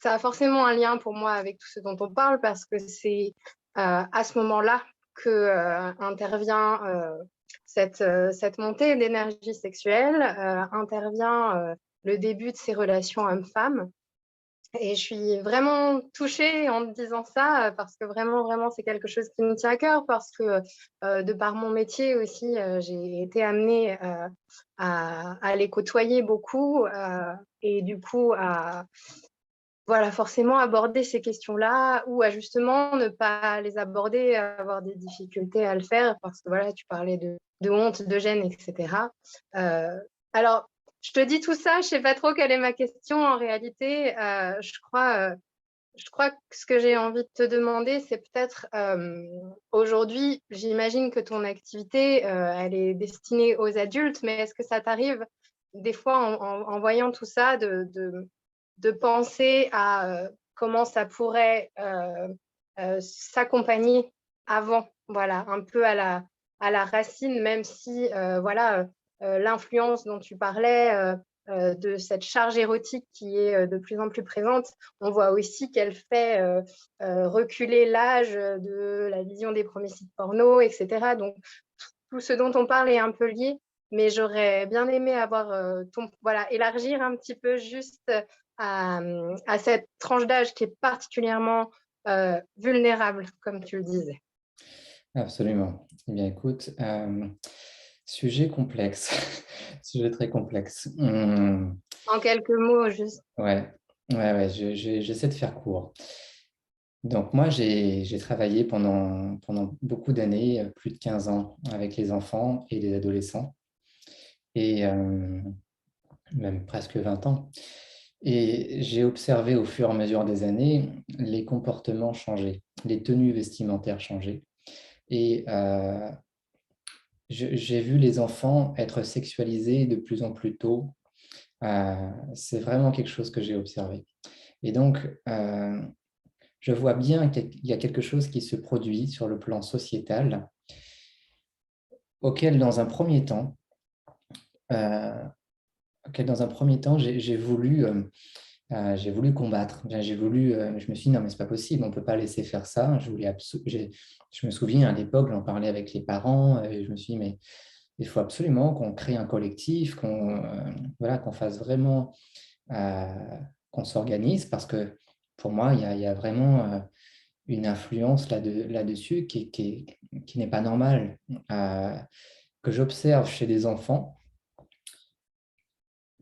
ça a forcément un lien pour moi avec tout ce dont on parle, parce que c'est à ce moment-là que intervient cette montée d'énergie sexuelle, intervient le début de ces relations hommes-femmes. Et je suis vraiment touchée en te disant ça, parce que vraiment, vraiment, c'est quelque chose qui me tient à cœur, parce que de par mon métier aussi, j'ai été amenée à les côtoyer beaucoup, et du coup à voilà, forcément aborder ces questions-là, ou à justement ne pas les aborder, avoir des difficultés à le faire, parce que voilà, tu parlais de honte, de gêne, etc. Alors, je te dis tout ça, je ne sais pas trop quelle est ma question en réalité. Je crois que ce que j'ai envie de te demander, c'est peut-être aujourd'hui, j'imagine que ton activité, elle est destinée aux adultes, mais est-ce que ça t'arrive des fois en voyant tout ça de penser à comment ça pourrait s'accompagner avant, voilà, un peu à la racine, même si voilà, l'influence dont tu parlais, de cette charge érotique qui est de plus en plus présente, on voit aussi qu'elle fait reculer l'âge de la vision des premiers sites porno, etc. Donc, tout ce dont on parle est un peu lié, mais j'aurais bien aimé avoir voilà, élargir un petit peu juste à cette tranche d'âge qui est particulièrement vulnérable, comme tu le disais. Absolument. Eh bien, écoute, sujet complexe, sujet très complexe. En quelques mots, juste. Ouais, ouais, j'essaie de faire court. Donc, moi, j'ai travaillé pendant beaucoup d'années, plus de 15 ans, avec les enfants et les adolescents, et même presque 20 ans. Et j'ai observé au fur et à mesure des années les comportements changer, les tenues vestimentaires changer. Et j'ai vu les enfants être sexualisés de plus en plus tôt. C'est vraiment quelque chose que j'ai observé. Et donc, je vois bien qu'il y a quelque chose qui se produit sur le plan sociétal, auquel, dans un premier temps, euh, j'ai voulu combattre. Je me suis dit, non, mais c'est pas possible, on peut pas laisser faire ça. Je me souviens, à l'époque, j'en parlais avec les parents, et je me suis dit, mais il faut absolument qu'on crée un collectif, voilà, qu'on fasse vraiment, euh, qu'on s'organise, parce que pour moi, il y a vraiment une influence là-dessus qui n'est pas normale, que j'observe chez des enfants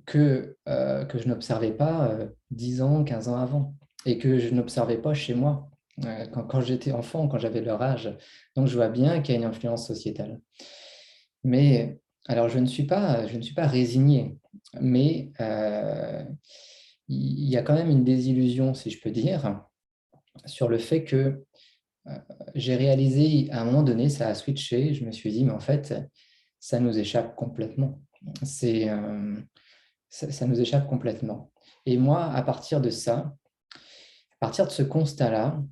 que je n'observais pas 10 ans, 15 ans avant, et que je n'observais pas chez moi quand j'étais enfant, quand j'avais leur âge. Donc, je vois bien qu'il y a une influence sociétale. Mais alors, je ne suis pas résigné, mais il y a quand même une désillusion, si je peux dire, sur le fait que j'ai réalisé à un moment donné, ça a switché, je me suis dit, mais en fait, ça nous échappe complètement. Ça nous échappe complètement. Et moi, à partir de ça, à partir de ce constat-là,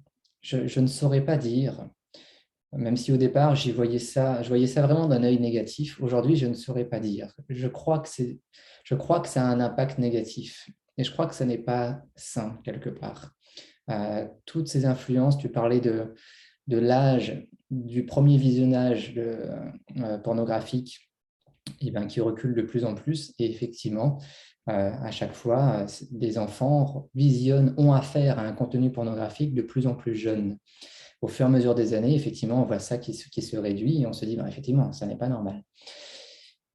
je ne saurais pas dire, même si au départ, je voyais ça vraiment d'un œil négatif, aujourd'hui, je ne saurais pas dire. Je crois que ça a un impact négatif. Et je crois que ça n'est pas sain quelque part. Toutes ces influences, tu parlais de l'âge, du premier visionnage pornographique, eh ben, qui recule de plus en plus. Et effectivement, à chaque fois, des enfants ont affaire à un contenu pornographique de plus en plus jeune. Au fur et à mesure des années, effectivement, on voit ça qui se réduit et on se dit, ben, effectivement, ça n'est pas normal.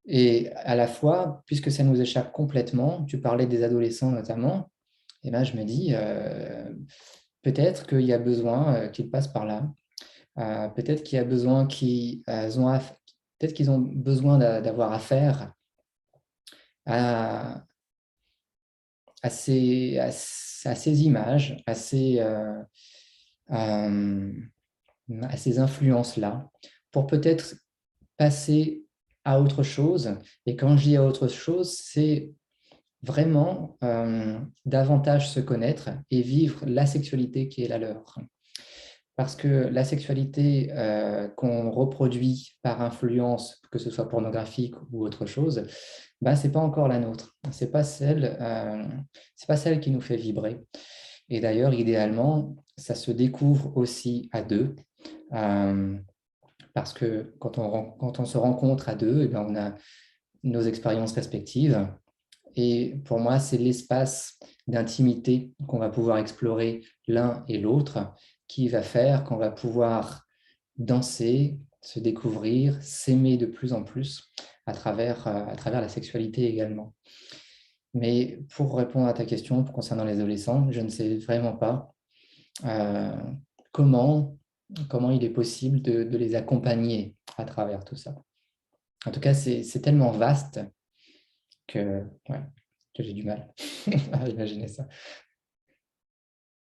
Et à la fois, puisque ça nous échappe complètement, tu parlais des adolescents notamment, et ben, je me dis, peut-être qu'il y a besoin qu'ils passent par là. Peut-être qu'il y a besoin peut-être qu'ils ont besoin d'avoir affaire à, ces images, euh, à ces influences-là, pour peut-être passer à autre chose. Et quand je dis à autre chose, c'est vraiment davantage se connaître et vivre la sexualité qui est la leur. Parce que la sexualité qu'on reproduit par influence, que ce soit pornographique ou autre chose, bah, ce n'est pas encore la nôtre. Ce n'est pas celle qui nous fait vibrer. Et d'ailleurs, idéalement, ça se découvre aussi à deux. euh, Parce que quand on se rencontre à deux, eh bien, on a nos expériences respectives. Et pour moi, c'est l'espace d'intimité qu'on va pouvoir explorer l'un et l'autre qui va faire qu'on va pouvoir danser, se découvrir, s'aimer de plus en plus à travers la sexualité également. Mais pour répondre à ta question concernant les adolescents, je ne sais vraiment pas euh, comment, comment il est possible de les accompagner à travers tout ça. En tout cas, c'est tellement vaste ouais, que j'ai du mal à imaginer ça.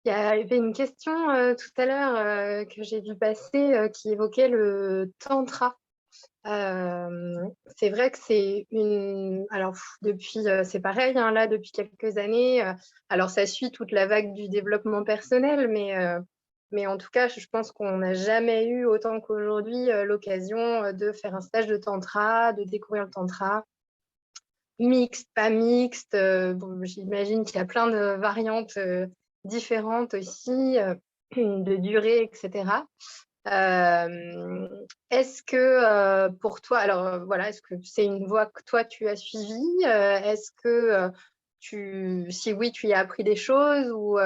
Il y avait une question tout à l'heure que j'ai vu passer qui évoquait le tantra. C'est vrai que c'est une. Alors, depuis, c'est pareil, hein, là, depuis quelques années. Alors, ça suit toute la vague du développement personnel, mais en tout cas, je pense qu'on n'a jamais eu autant qu'aujourd'hui l'occasion de faire un stage de tantra, de découvrir le tantra. Mixte, pas mixte. Bon, j'imagine qu'il y a plein de variantes différentes aussi, de durée, etc. Est-ce que pour toi, alors voilà, est-ce que c'est une voie que toi tu as suivie? Est-ce que si oui, tu y as appris des choses ou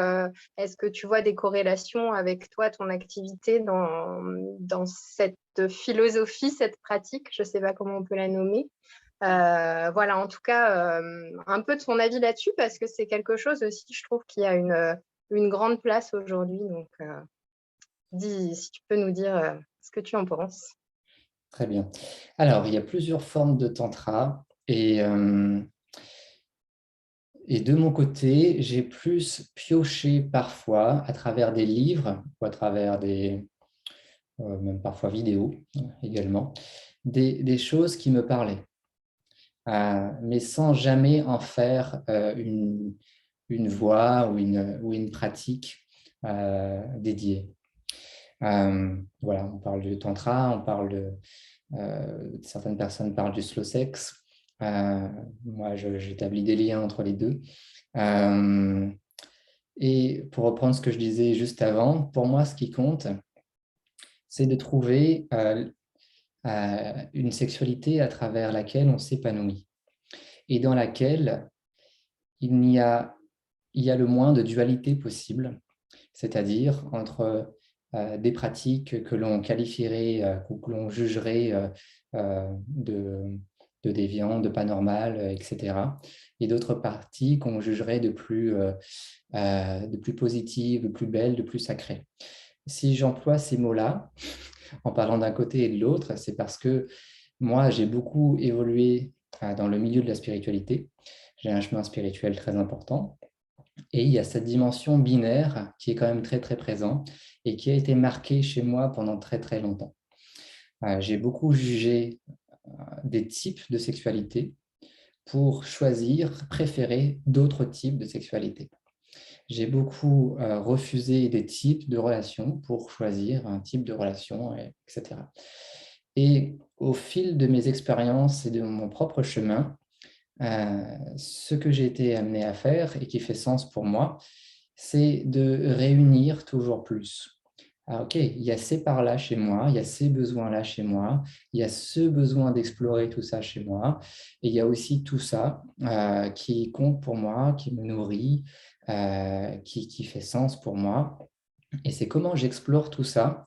est-ce que tu vois des corrélations avec toi, ton activité dans cette philosophie, cette pratique? Je ne sais pas comment on peut la nommer. Voilà, en tout cas, un peu de son avis là-dessus parce que c'est quelque chose aussi, je trouve, qui a une grande place aujourd'hui. Donc, dis si tu peux nous dire ce que tu en penses. Très bien. Alors, il y a plusieurs formes de tantra et de mon côté, j'ai plus pioché parfois à travers des livres ou à travers même parfois vidéos également, des choses qui me parlaient, mais sans jamais en faire une voie ou une pratique dédiée. Voilà, on parle du tantra, on parle certaines personnes parlent du slow sex. Moi, j'établis des liens entre les deux. Et pour reprendre ce que je disais juste avant, pour moi, ce qui compte, c'est de trouver une sexualité à travers laquelle on s'épanouit et dans laquelle il y a le moins de dualité possible, c'est-à-dire entre des pratiques que l'on qualifierait ou que l'on jugerait de déviantes, de pas normales, etc. Et d'autres parties qu'on jugerait de plus positives, de plus belles, de plus sacrées. Si j'emploie ces mots-là, en parlant d'un côté et de l'autre, c'est parce que moi, j'ai beaucoup évolué dans le milieu de la spiritualité. J'ai un chemin spirituel très important. Et il y a cette dimension binaire qui est quand même très, très présente et qui a été marquée chez moi pendant très, très longtemps. J'ai beaucoup jugé des types de sexualité pour choisir, préférer d'autres types de sexualité. J'ai beaucoup refusé des types de relations pour choisir un type de relation, etc. Et au fil de mes expériences et de mon propre chemin, ce que j'ai été amené à faire et qui fait sens pour moi, c'est de réunir toujours plus. Ah, ok, il y a ces parts-là chez moi, il y a ces besoins-là chez moi, il y a ce besoin d'explorer tout ça chez moi, et il y a aussi tout ça qui compte pour moi, qui me nourrit, qui fait sens pour moi. Et c'est comment j'explore tout ça,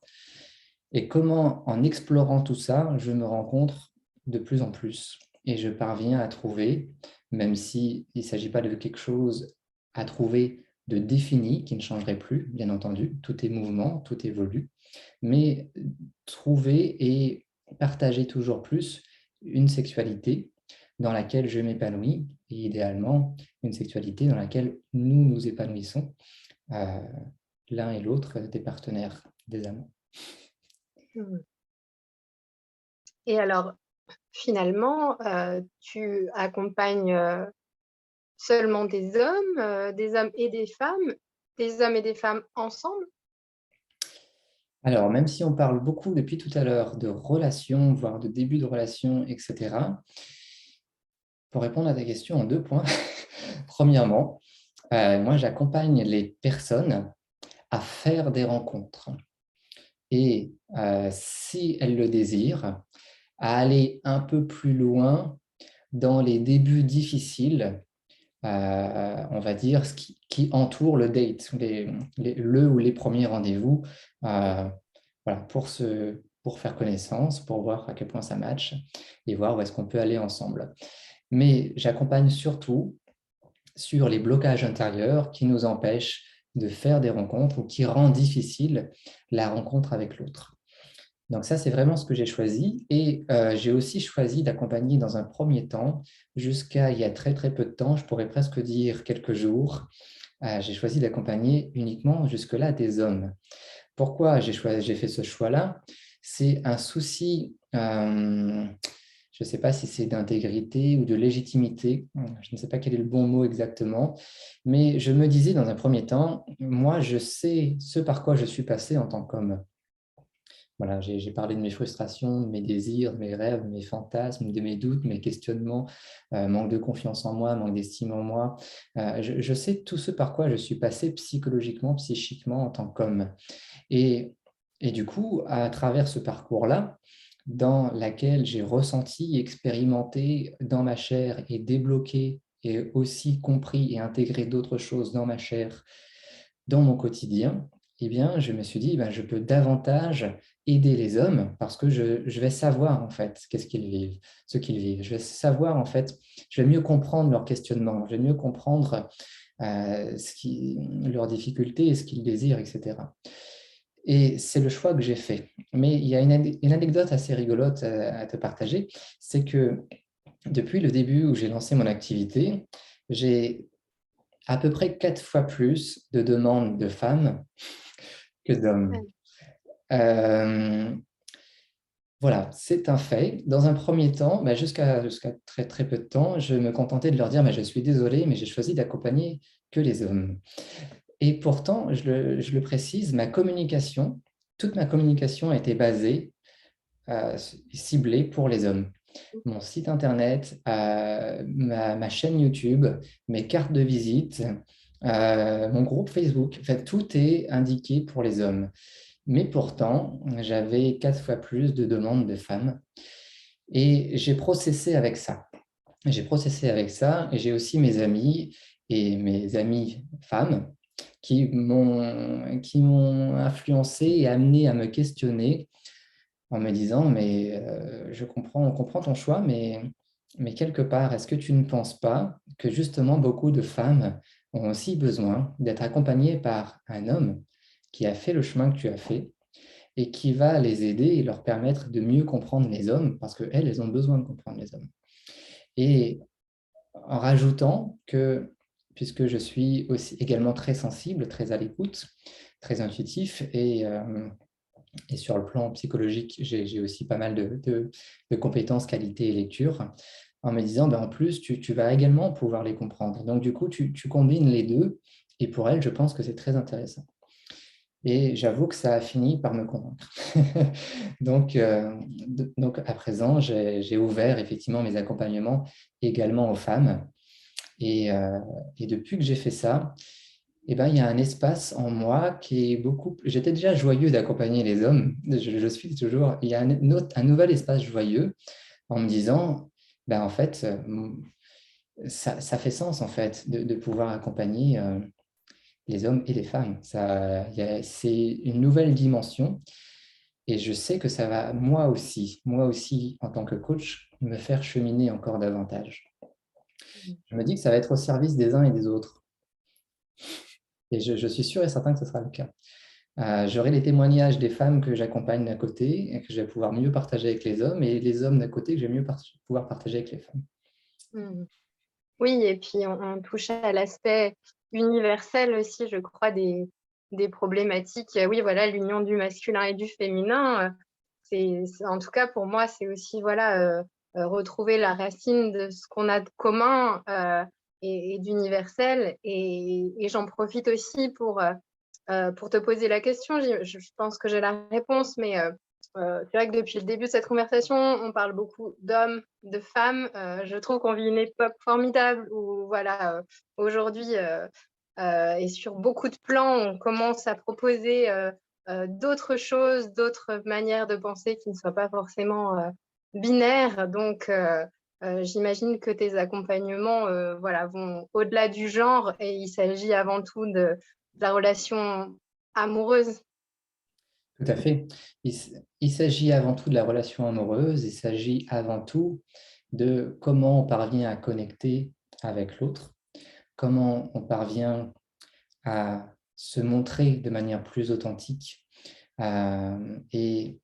et comment en explorant tout ça, je me rencontre de plus en plus. Et je parviens à trouver, même s'il ne s'agit pas de quelque chose à trouver de défini, qui ne changerait plus, bien entendu, tout est mouvement, tout évolue, mais trouver et partager toujours plus une sexualité dans laquelle je m'épanouis, et idéalement une sexualité dans laquelle nous nous épanouissons, euh, l'un et l'autre des partenaires, des amants. Mmh. Et alors, finalement, tu accompagnes seulement des hommes et des hommes et des femmes ensemble? Alors, même si on parle beaucoup depuis tout à l'heure de relations, voire de début de relations, etc., pour répondre à ta question en deux points, premièrement, moi j'accompagne les personnes à faire des rencontres et si elles le désirent, à aller un peu plus loin dans les débuts difficiles, on va dire, qui entoure le date, le ou les premiers rendez-vous, voilà, pour faire connaissance, pour voir à quel point ça match et voir où est-ce qu'on peut aller ensemble. Mais j'accompagne surtout sur les blocages intérieurs qui nous empêchent de faire des rencontres ou qui rendent difficile la rencontre avec l'autre. Donc ça, c'est vraiment ce que j'ai choisi. Et j'ai aussi choisi d'accompagner dans un premier temps, jusqu'à il y a très très peu de temps, je pourrais presque dire quelques jours, j'ai choisi d'accompagner uniquement jusque-là des hommes. Pourquoi j'ai fait ce choix-là? C'est un souci, je ne sais pas si c'est d'intégrité ou de légitimité, je ne sais pas quel est le bon mot exactement, mais je me disais dans un premier temps, moi je sais ce par quoi je suis passé en tant qu'homme. Voilà, j'ai parlé de mes frustrations, de mes désirs, de mes rêves, de mes fantasmes, de mes doutes, mes questionnements, manque de confiance en moi, manque d'estime en moi. Je sais tout ce par quoi je suis passé psychologiquement, psychiquement en tant qu'homme. Et Et du coup, à travers ce parcours-là, dans lequel j'ai ressenti, expérimenté dans ma chair et débloqué et aussi compris et intégré d'autres choses dans ma chair, dans mon quotidien, eh bien, je me suis dit, ben, je peux davantage aider les hommes parce que je vais savoir en fait qu'est-ce qu'ils vivent, ce qu'ils vivent. Je vais savoir en fait, je vais mieux comprendre leurs questionnements, je vais mieux comprendre leurs difficultés et ce qu'ils désirent, etc. Et c'est le choix que j'ai fait. Mais il y a une anecdote assez rigolote à te partager, c'est que depuis le début où j'ai lancé mon activité, j'ai à peu près 4 fois plus de demandes de femmes que d'hommes. Euh, voilà, c'est un fait. Dans un premier temps, jusqu'à très, très peu de temps, je me contentais de leur dire, je suis désolé, mais j'ai choisi d'accompagner que les hommes. Et pourtant, je le précise, toute ma communication a été basée, ciblée pour les hommes. Mon site internet, ma chaîne YouTube, mes cartes de visite, mon groupe Facebook, en fait, tout est indiqué pour les hommes. Mais pourtant, j'avais 4 fois plus de demandes de femmes et j'ai processé avec ça. J'ai processé avec ça et j'ai aussi mes amis et mes amies femmes qui m'ont influencé et amené à me questionner en me disant, mais on comprend ton choix, mais quelque part, est-ce que tu ne penses pas que justement beaucoup de femmes ont aussi besoin d'être accompagnées par un homme qui a fait le chemin que tu as fait et qui va les aider et leur permettre de mieux comprendre les hommes parce qu'elles, elles ont besoin de comprendre les hommes. Et en rajoutant que, puisque je suis aussi également très sensible, très à l'écoute, très intuitif et sur le plan psychologique, j'ai aussi pas mal de compétences, qualité et lecture, en me disant, en plus, tu vas également pouvoir les comprendre. Donc, du coup, tu combines les deux, et pour elle, je pense que c'est très intéressant. Et j'avoue que ça a fini par me convaincre. Donc, à présent, j'ai ouvert effectivement mes accompagnements également aux femmes. Et depuis que j'ai fait ça, il y a un espace en moi qui est beaucoup. J'étais déjà joyeux d'accompagner les hommes. Je suis toujours. Il y a un nouvel espace joyeux en me disant, en fait, ça fait sens en fait de pouvoir accompagner les hommes et les femmes. C'est une nouvelle dimension et je sais que ça va moi aussi en tant que coach, me faire cheminer encore davantage. Je me dis que ça va être au service des uns et des autres. Et je suis sûr et certain que ce sera le cas. J'aurai les témoignages des femmes que j'accompagne d'un côté et que je vais pouvoir mieux partager avec les hommes et les hommes d'un côté que je vais mieux pouvoir partager avec les femmes. Mmh. Oui, et puis on touche à l'aspect universel aussi, je crois, des problématiques. Oui, voilà, l'union du masculin et du féminin, en tout cas pour moi, c'est aussi voilà, retrouver la racine de ce qu'on a de commun et d'universel. Et j'en profite aussi pour te poser la question. Je pense que j'ai la réponse, mais c'est vrai que depuis le début de cette conversation, on parle beaucoup d'hommes, de femmes. Je trouve qu'on vit une époque formidable où, voilà, aujourd'hui, et sur beaucoup de plans, on commence à proposer d'autres choses, d'autres manières de penser qui ne soient pas forcément binaires. Donc, j'imagine que tes accompagnements voilà, vont au-delà du genre et il s'agit avant tout de la relation amoureuse. Tout à fait. Il s'agit avant tout de la relation amoureuse, il s'agit avant tout de comment on parvient à connecter avec l'autre, comment on parvient à se montrer de manière plus authentique et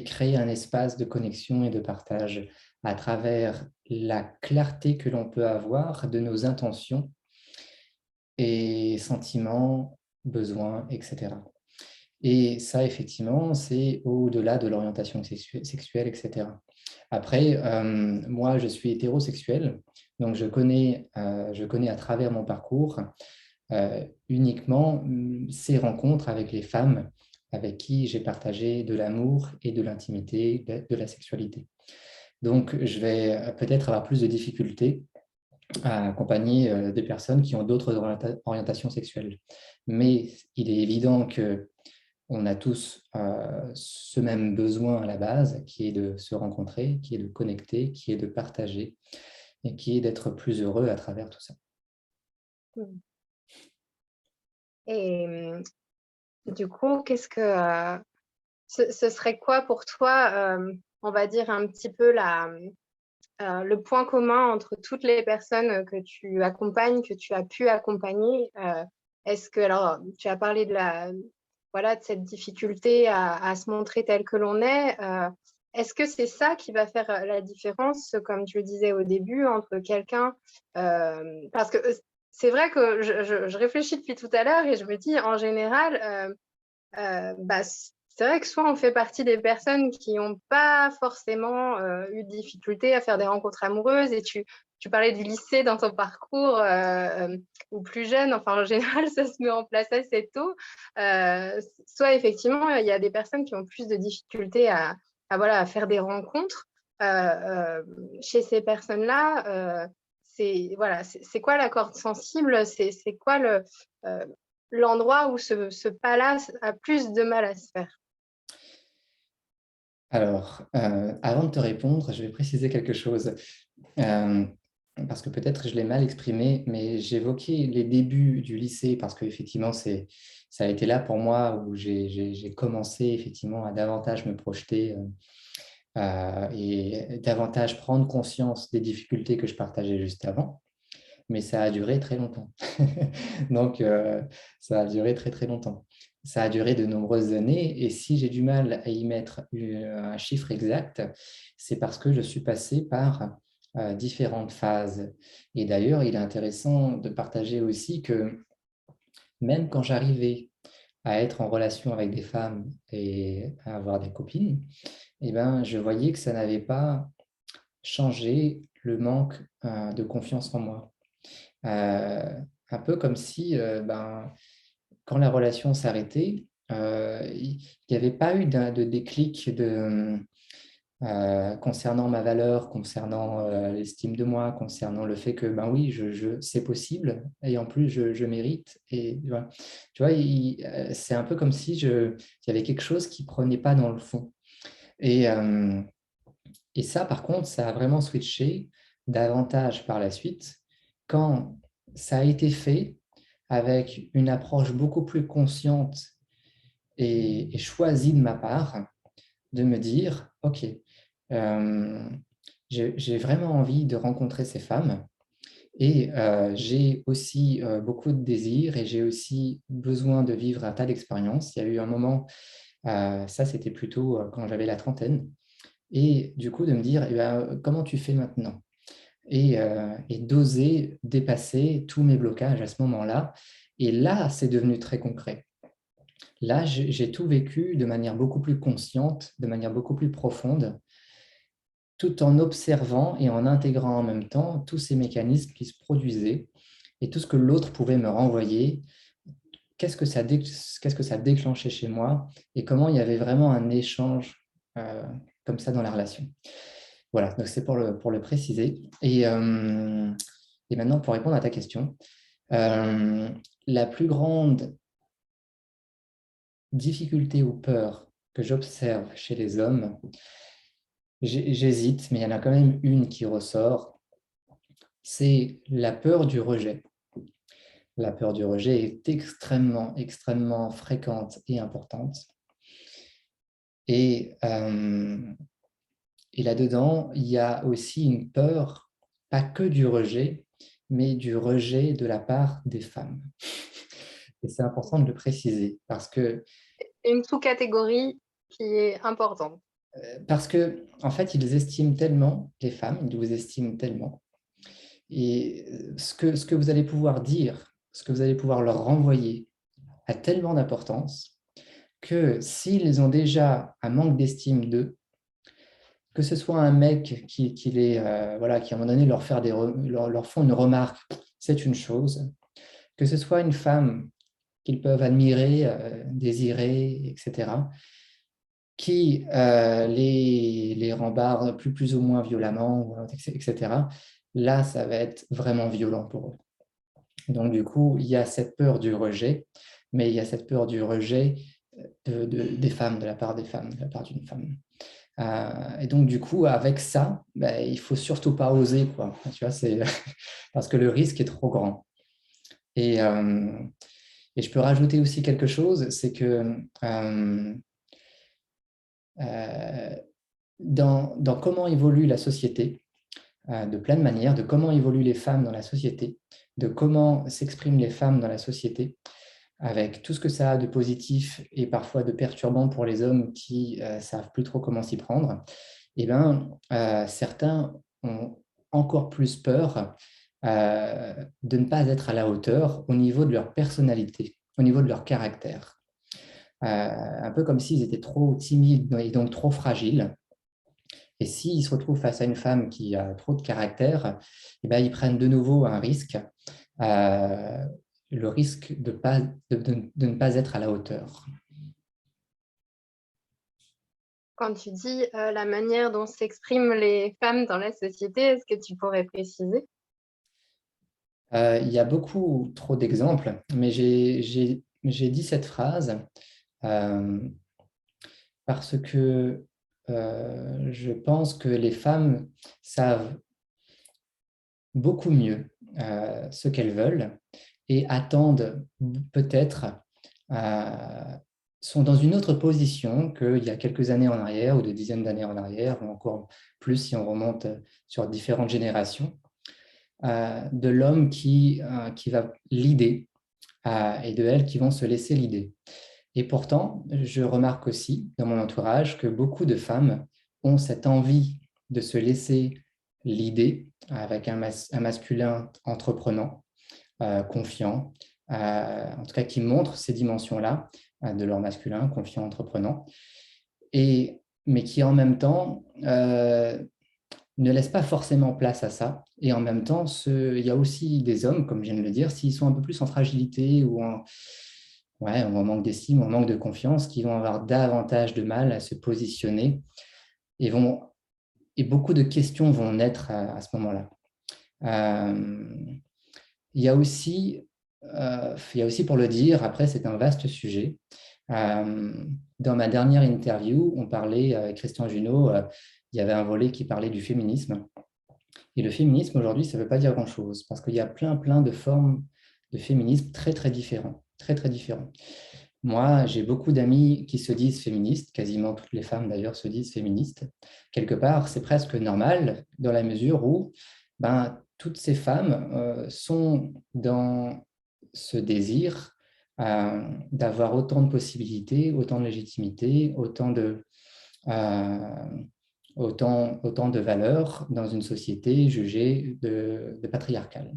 créer un espace de connexion et de partage à travers la clarté que l'on peut avoir de nos intentions et sentiments, besoins, etc. Et ça, effectivement, c'est au-delà de l'orientation sexuelle, etc. Après, moi, je suis hétérosexuel, donc je connais à travers mon parcours uniquement ces rencontres avec les femmes avec qui j'ai partagé de l'amour et de l'intimité, de la sexualité. Donc, je vais peut-être avoir plus de difficultés à accompagner des personnes qui ont d'autres orientations sexuelles. Mais il est évident que on a tous ce même besoin à la base, qui est de se rencontrer, qui est de connecter, qui est de partager et qui est d'être plus heureux à travers tout ça. Et du coup, qu'est-ce que ce serait quoi pour toi, on va dire un petit peu le point commun entre toutes les personnes que tu accompagnes, que tu as pu accompagner? Est-ce que, alors, tu as parlé voilà, de cette difficulté à se montrer tel que l'on est. Est-ce que c'est ça qui va faire la différence, comme tu le disais au début, entre quelqu'un... parce que c'est vrai que je réfléchis depuis tout à l'heure et je me dis, en général, bah, c'est vrai que soit on fait partie des personnes qui n'ont pas forcément eu de difficulté à faire des rencontres amoureuses, et tu parlais du lycée dans ton parcours, ou plus jeune, enfin en général ça se met en place assez tôt, soit effectivement il y a des personnes qui ont plus de difficultés voilà, à faire des rencontres. Chez ces personnes-là, voilà, c'est quoi la corde sensible, c'est quoi l'endroit où ce pas-là a plus de mal à se faire? Alors, avant de te répondre, je vais préciser quelque chose, parce que peut-être je l'ai mal exprimé, mais j'évoquais les débuts du lycée parce qu'effectivement, ça a été là pour moi où j'ai commencé effectivement à davantage me projeter et davantage prendre conscience des difficultés que je partageais juste avant. Mais ça a duré très longtemps. Donc, ça a duré très, très longtemps. Ça a duré de nombreuses années. Et si j'ai du mal à y mettre un chiffre exact, c'est parce que je suis passé par différentes phases. Et d'ailleurs, il est intéressant de partager aussi que même quand j'arrivais à être en relation avec des femmes et à avoir des copines, eh ben, je voyais que ça n'avait pas changé le manque de confiance en moi. Un peu comme si, quand la relation s'arrêtait, il n'y avait pas eu de déclic concernant ma valeur, concernant l'estime de moi, concernant le fait que, ben oui, c'est possible et en plus, je mérite. Et voilà. Tu vois, c'est un peu comme si il y avait quelque chose qui ne prenait pas dans le fond. Et, euh, et ça, par contre, ça a vraiment switché davantage par la suite quand ça a été fait avec une approche beaucoup plus consciente et choisie de ma part, de me dire, OK, euh, j'ai vraiment envie de rencontrer ces femmes et j'ai aussi beaucoup de désirs et j'ai aussi besoin de vivre un tas d'expériences. Il y a eu un moment, ça c'était plutôt quand j'avais la trentaine, et du coup de me dire, eh ben, comment tu fais maintenant? Et d'oser dépasser tous mes blocages à ce moment-là. Et là, c'est devenu très concret. Là, j'ai tout vécu de manière beaucoup plus consciente, de manière beaucoup plus profonde, tout en observant et en intégrant en même temps tous ces mécanismes qui se produisaient et tout ce que l'autre pouvait me renvoyer. Qu'est-ce que ça déclenchait chez moi et comment il y avait vraiment un échange comme ça dans la relation. Voilà, donc c'est pour le préciser. Et maintenant, pour répondre à ta question, la plus grande difficulté ou peur que j'observe chez les hommes, j'hésite, mais il y en a quand même une qui ressort, c'est la peur du rejet. La peur du rejet est extrêmement, extrêmement fréquente et importante. Et, euh, et là-dedans, il y a aussi une peur, pas que du rejet, mais du rejet de la part des femmes. Et c'est important de le préciser Une sous-catégorie qui est importante. parce que en fait, ils estiment tellement, les femmes, ils vous estiment tellement. Et ce que vous allez pouvoir dire, ce que vous allez pouvoir leur renvoyer a tellement d'importance que s'ils ont déjà un manque d'estime d'eux, que ce soit un mec voilà, qui à un moment donné leur font une remarque, c'est une chose, que ce soit une femme qu'ils peuvent admirer, désirer, etc., qui les rembarre plus ou moins violemment, etc., là, ça va être vraiment violent pour eux. Donc, du coup, il y a cette peur du rejet, mais il y a cette peur du rejet des femmes, de la part des femmes, de la part d'une femme. Et donc, du coup, avec ça, il ne faut surtout pas oser, quoi. Tu vois, parce que le risque est trop grand. Et je peux rajouter aussi quelque chose, c'est que dans comment évolue la société, de plein de manières, de comment évoluent les femmes dans la société, de comment s'expriment les femmes dans la société, avec tout ce que ça a de positif et parfois de perturbant pour les hommes qui ne savent plus trop comment s'y prendre, eh ben, certains ont encore plus peur de ne pas être à la hauteur au niveau de leur personnalité, au niveau de leur caractère. Un peu comme s'ils étaient trop timides et donc trop fragiles. Et s'ils se retrouvent face à une femme qui a trop de caractère, eh ben, ils prennent de nouveau un risque, le risque de ne pas être à la hauteur. Quand tu dis la manière dont s'expriment les femmes dans la société, est-ce que tu pourrais préciser? Il y a beaucoup trop d'exemples, mais j'ai dit cette phrase parce que je pense que les femmes savent beaucoup mieux ce qu'elles veulent et attendent peut-être, sont dans une autre position qu'il y a quelques années en arrière ou des dizaines d'années en arrière, ou encore plus si on remonte sur différentes générations, de l'homme qui va l'idée et de elles qui vont se laisser l'idée. Et pourtant, je remarque aussi dans mon entourage que beaucoup de femmes ont cette envie de se laisser l'idée avec un masculin entreprenant, confiant, en tout cas qui montre ces dimensions-là de leur masculin, confiant, entreprenant, mais qui en même temps ne laisse pas forcément place à ça. Et en même temps, il y a aussi des hommes, comme je viens de le dire, s'ils sont un peu plus en fragilité ou en manque d'estime, en manque de confiance, qui vont avoir davantage de mal à se positionner et beaucoup de questions vont naître à ce moment-là. Il y a aussi, pour le dire, après c'est un vaste sujet. Dans ma dernière interview, on parlait avec Christian Junot, il y avait un volet qui parlait du féminisme. Et le féminisme aujourd'hui, ça ne veut pas dire grand-chose parce qu'il y a plein de formes de féminisme très, très différents. Très, très différents. Moi, j'ai beaucoup d'amis qui se disent féministes, quasiment toutes les femmes d'ailleurs se disent féministes. Quelque part, c'est presque normal dans la mesure où toutes ces femmes sont dans ce désir d'avoir autant de possibilités, autant de légitimité, autant de valeurs dans une société jugée de patriarcale.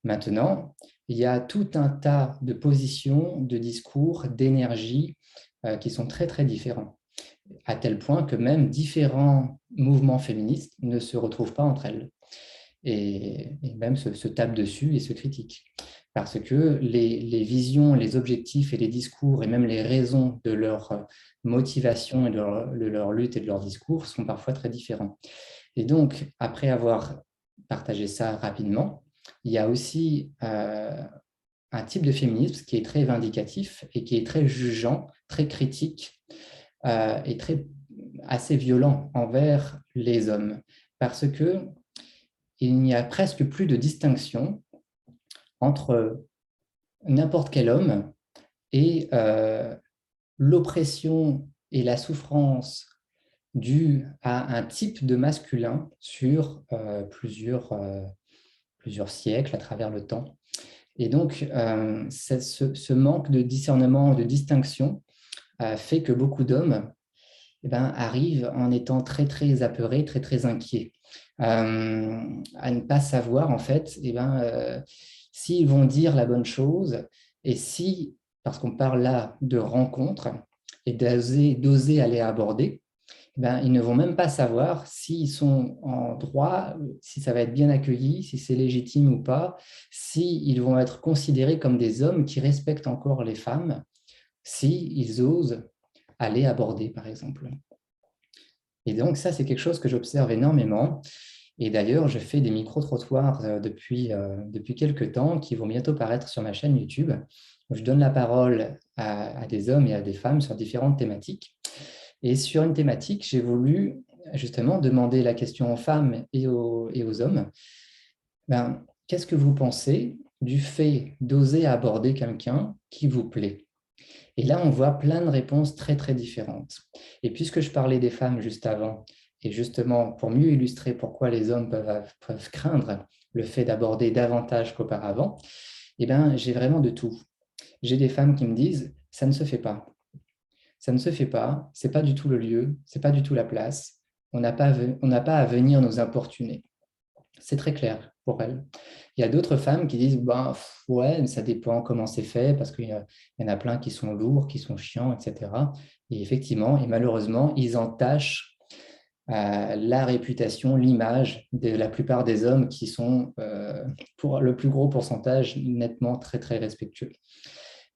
Maintenant, il y a tout un tas de positions, de discours, d'énergie qui sont très, très différents, à tel point que même différents mouvements féministes ne se retrouvent pas entre elles et même se tapent dessus et se critiquent. Parce que les visions, les objectifs et les discours et même les raisons de leur motivation et de leur lutte et de leur discours sont parfois très différents. Et donc, après avoir partagé ça rapidement, il y a aussi un type de féminisme qui est très vindicatif et qui est très jugeant, très critique et assez violent envers les hommes. Parce qu'il n'y a presque plus de distinction entre n'importe quel homme et l'oppression et la souffrance due à un type de masculin sur plusieurs siècles à travers le temps. Et donc, ce manque de discernement, de distinction, fait que beaucoup d'hommes arrivent en étant très, très apeurés, très, très inquiets, à ne pas savoir, en fait, s'ils vont dire la bonne chose et parce qu'on parle là de rencontres et d'oser aller aborder, ils ne vont même pas savoir s'ils sont en droit, si ça va être bien accueilli, si c'est légitime ou pas, s'ils vont être considérés comme des hommes qui respectent encore les femmes, s'ils osent aller aborder, par exemple. Et donc, ça, c'est quelque chose que j'observe énormément. Et d'ailleurs, je fais des micro-trottoirs depuis quelques temps qui vont bientôt paraître sur ma chaîne YouTube. Je donne la parole à des hommes et à des femmes sur différentes thématiques. Et sur une thématique, j'ai voulu justement demander la question aux femmes et aux hommes. Ben, qu'est-ce que vous pensez du fait d'oser aborder quelqu'un qui vous plaît? Et là, on voit plein de réponses très, très différentes. Et puisque je parlais des femmes juste avant, et justement pour mieux illustrer pourquoi les hommes peuvent craindre le fait d'aborder davantage qu'auparavant, eh ben, j'ai vraiment de tout. J'ai des femmes qui me disent, ça ne se fait pas. Ça ne se fait pas, c'est pas du tout le lieu, c'est pas du tout la place, on n'a pas à venir nous importuner. C'est très clair pour elles. Il y a d'autres femmes qui disent, ben, ouais, ça dépend comment c'est fait, parce qu'il y en a plein qui sont lourds, qui sont chiants, etc. Et effectivement, et malheureusement, ils entachent la réputation, l'image de la plupart des hommes qui sont, pour le plus gros pourcentage, nettement très, très respectueux.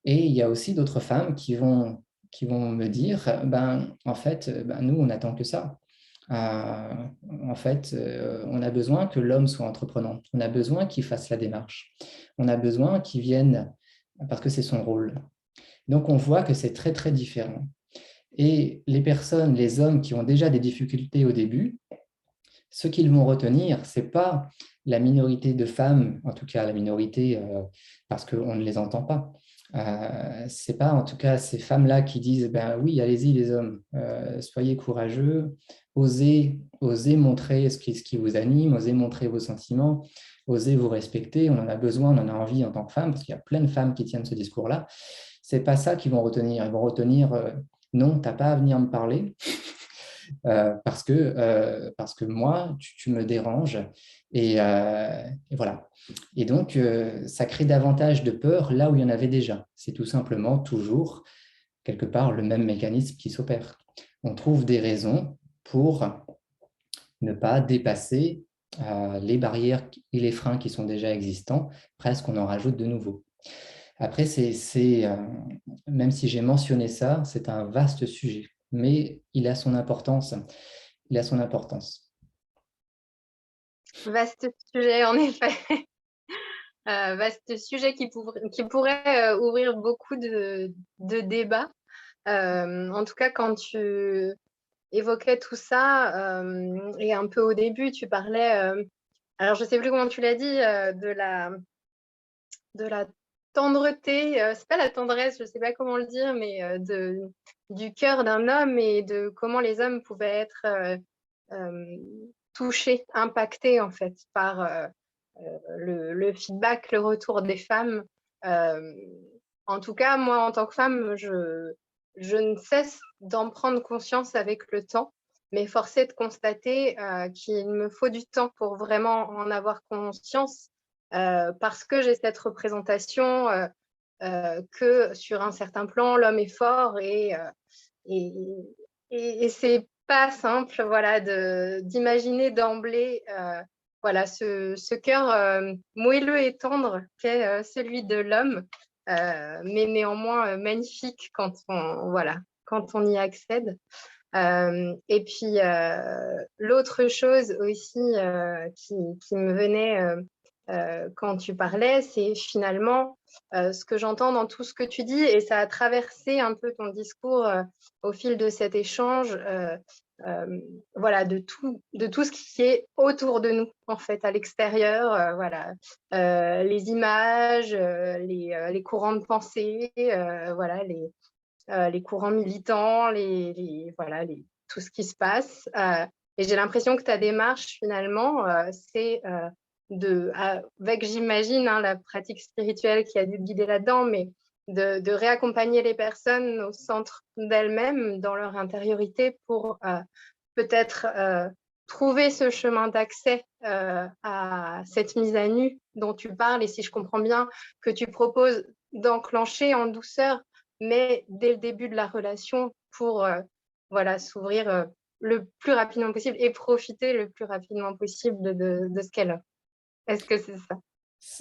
Et il y a aussi d'autres femmes qui vont me dire, ben, en fait, ben, nous, on n'attend que ça. En fait, on a besoin que l'homme soit entreprenant. On a besoin qu'il fasse la démarche. On a besoin qu'il vienne parce que c'est son rôle. Donc, on voit que c'est très, très différent. Et les personnes, les hommes qui ont déjà des difficultés au début, ce qu'ils vont retenir, ce n'est pas la minorité de femmes, en tout cas la minorité parce qu'on ne les entend pas. Ce n'est pas en tout cas ces femmes-là qui disent ben oui, allez-y les hommes, soyez courageux, osez montrer ce qui vous anime, osez montrer vos sentiments, osez vous respecter, on en a besoin, on en a envie en tant que femme, parce qu'il y a plein de femmes qui tiennent ce discours-là. Ce n'est pas ça qu'ils vont retenir. Ils vont retenir non, tu n'as pas à venir me parler. Parce que moi, tu me déranges. Et voilà. Et donc, ça crée davantage de peur là où il y en avait déjà. C'est tout simplement toujours, quelque part, le même mécanisme qui s'opère. On trouve des raisons pour ne pas dépasser les barrières et les freins qui sont déjà existants. Presque, on en rajoute de nouveaux. Après, même si j'ai mentionné ça, c'est un vaste sujet, mais il a son importance. Il a son importance. Vaste sujet, en effet. Vaste sujet qui pourrait ouvrir beaucoup de débats. En tout cas, quand tu évoquais tout ça, et un peu au début, tu parlais, alors je ne sais plus comment tu l'as dit, de la tendreté, c'est pas la tendresse, je ne sais pas comment le dire, mais du cœur d'un homme et de comment les hommes pouvaient être touchés, impactés en fait par le feedback, le retour des femmes. En tout cas, moi, en tant que femme, je ne cesse d'en prendre conscience avec le temps, mais force est de constater qu'il me faut du temps pour vraiment en avoir conscience, parce que j'ai cette représentation que sur un certain plan, l'homme est fort et c'est pas simple, voilà, d'imaginer d'emblée voilà, ce cœur moelleux et tendre qu'est celui de l'homme, mais néanmoins magnifique voilà, quand on y accède. Et puis, l'autre chose aussi qui me venait quand tu parlais, c'est finalement ce que j'entends dans tout ce que tu dis, et ça a traversé un peu ton discours au fil de cet échange, voilà, de tout ce qui est autour de nous, en fait, à l'extérieur, voilà, les images, les courants de pensée, voilà, les courants militants, voilà, tout ce qui se passe. Et j'ai l'impression que ta démarche, finalement, c'est avec, j'imagine, hein, la pratique spirituelle qui a dû te guider là-dedans, mais de réaccompagner les personnes au centre d'elles-mêmes, dans leur intériorité, pour peut-être trouver ce chemin d'accès à cette mise à nu dont tu parles, et si je comprends bien, que tu proposes d'enclencher en douceur, mais dès le début de la relation, pour voilà, s'ouvrir le plus rapidement possible et profiter le plus rapidement possible de ce qu'elle a. Est-ce que c'est ça?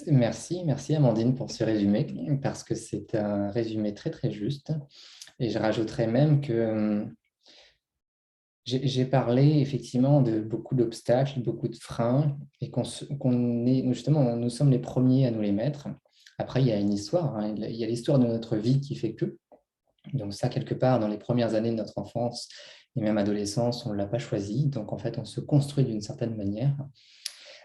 Merci Amandine pour ce résumé, parce que c'est un résumé très très juste. Et je rajouterais même que j'ai parlé effectivement de beaucoup d'obstacles, beaucoup de freins, et justement, nous sommes les premiers à nous les mettre. Après, il y a une histoire, hein, il y a l'histoire de notre vie qui fait que. Donc ça, quelque part, dans les premières années de notre enfance et même adolescence, on ne l'a pas choisi. Donc en fait, on se construit d'une certaine manière.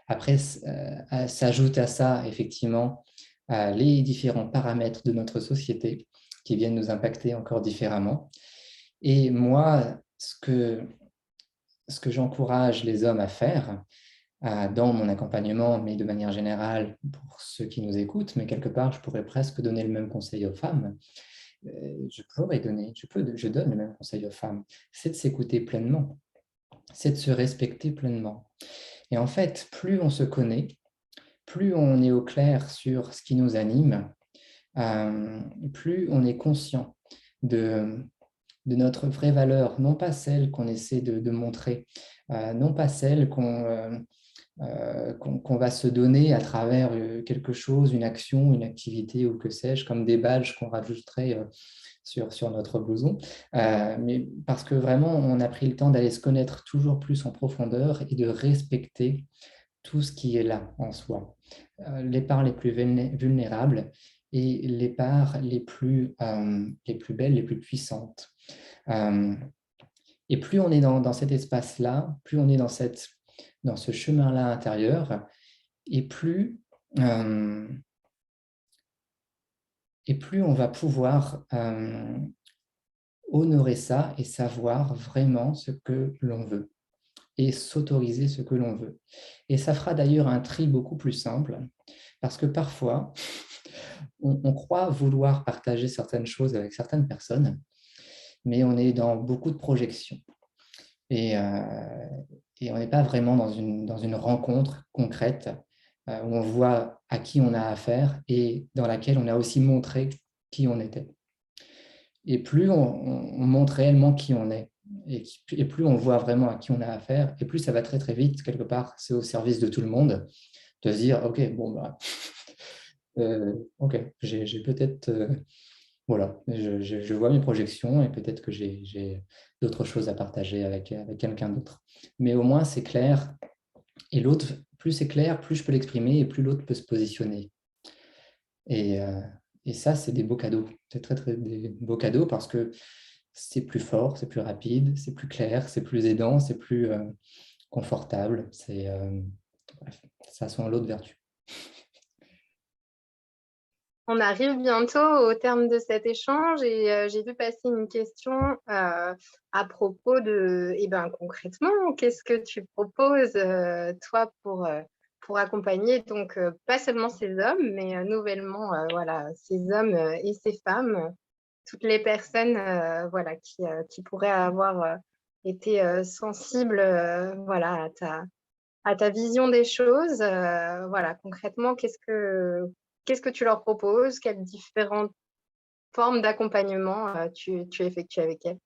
Après, s'ajoute à ça, effectivement, les différents paramètres de notre société qui viennent nous impacter encore différemment. Et moi, ce que j'encourage les hommes à faire dans mon accompagnement, mais de manière générale pour ceux qui nous écoutent, mais quelque part, je pourrais presque donner le même conseil aux femmes. Je donne le même conseil aux femmes, c'est de s'écouter pleinement, c'est de se respecter pleinement. Et en fait, plus on se connaît, plus on est au clair sur ce qui nous anime, plus on est conscient de notre vraie valeur, non pas celle qu'on essaie de montrer, non pas celle qu'on va se donner à travers quelque chose, une action, une activité ou que sais-je, comme des badges qu'on rajouterait sur notre blouson, mais parce que vraiment, on a pris le temps d'aller se connaître toujours plus en profondeur et de respecter tout ce qui est là en soi. Les parts les plus vulnérables et les parts les plus belles, les plus puissantes. Et plus on est dans cet espace-là, plus on est dans ce chemin-là intérieur, et plus on va pouvoir honorer ça et savoir vraiment ce que l'on veut et s'autoriser ce que l'on veut. Et ça fera d'ailleurs un tri beaucoup plus simple, parce que parfois, on croit vouloir partager certaines choses avec certaines personnes, mais on est dans beaucoup de projections. Et on n'est pas vraiment dans une rencontre concrète où on voit à qui on a affaire et dans laquelle on a aussi montré qui on était. Et plus on montre réellement qui on est, et plus on voit vraiment à qui on a affaire, et plus ça va très très vite, quelque part, c'est au service de tout le monde, de se dire, ok, bon, bah, ok, j'ai peut-être, voilà, je vois mes projections et peut-être que j'ai d'autres choses à partager avec quelqu'un d'autre. Mais au moins, c'est clair, et l'autre, plus c'est clair, plus je peux l'exprimer et plus l'autre peut se positionner. Et ça, c'est des beaux cadeaux. C'est très, très des beaux cadeaux parce que c'est plus fort, c'est plus rapide, c'est plus clair, c'est plus aidant, c'est plus confortable. Bref, ça a son lot de vertus. On arrive bientôt au terme de cet échange et j'ai vu passer une question à propos de, eh ben, concrètement, qu'est-ce que tu proposes, toi, pour accompagner, donc pas seulement ces hommes, mais nouvellement, voilà, ces hommes et ces femmes, toutes les personnes voilà, qui pourraient avoir été sensibles voilà, à ta vision des choses. Voilà, concrètement, qu'est-ce que tu leur proposes? Quelles différentes formes d'accompagnement tu effectues avec elles?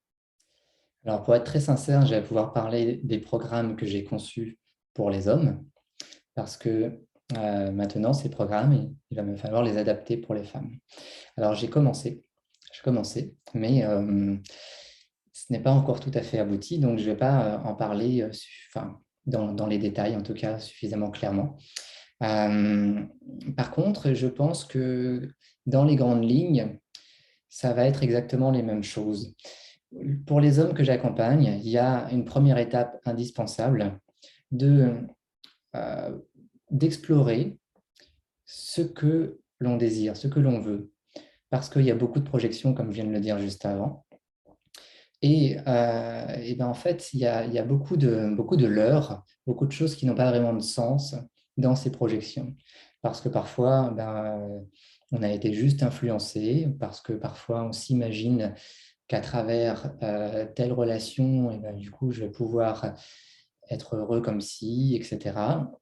Alors, pour être très sincère, je vais pouvoir parler des programmes que j'ai conçus pour les hommes parce que maintenant, ces programmes, il va me falloir les adapter pour les femmes. Alors, j'ai commencé, mais ce n'est pas encore tout à fait abouti, donc je ne vais pas en parler dans les détails, en tout cas, suffisamment clairement. Par contre, je pense que dans les grandes lignes, ça va être exactement les mêmes choses. Pour les hommes que j'accompagne, il y a une première étape indispensable d'explorer ce que l'on désire, ce que l'on veut, parce qu'il y a beaucoup de projections, comme je viens de le dire juste avant. Et ben en fait, il y a beaucoup de leurres, beaucoup de choses qui n'ont pas vraiment de sens dans ces projections. Parce que parfois, on a été juste influencé, parce que parfois, on s'imagine qu'à travers telle relation, et ben, du coup, je vais pouvoir être heureux comme si, etc.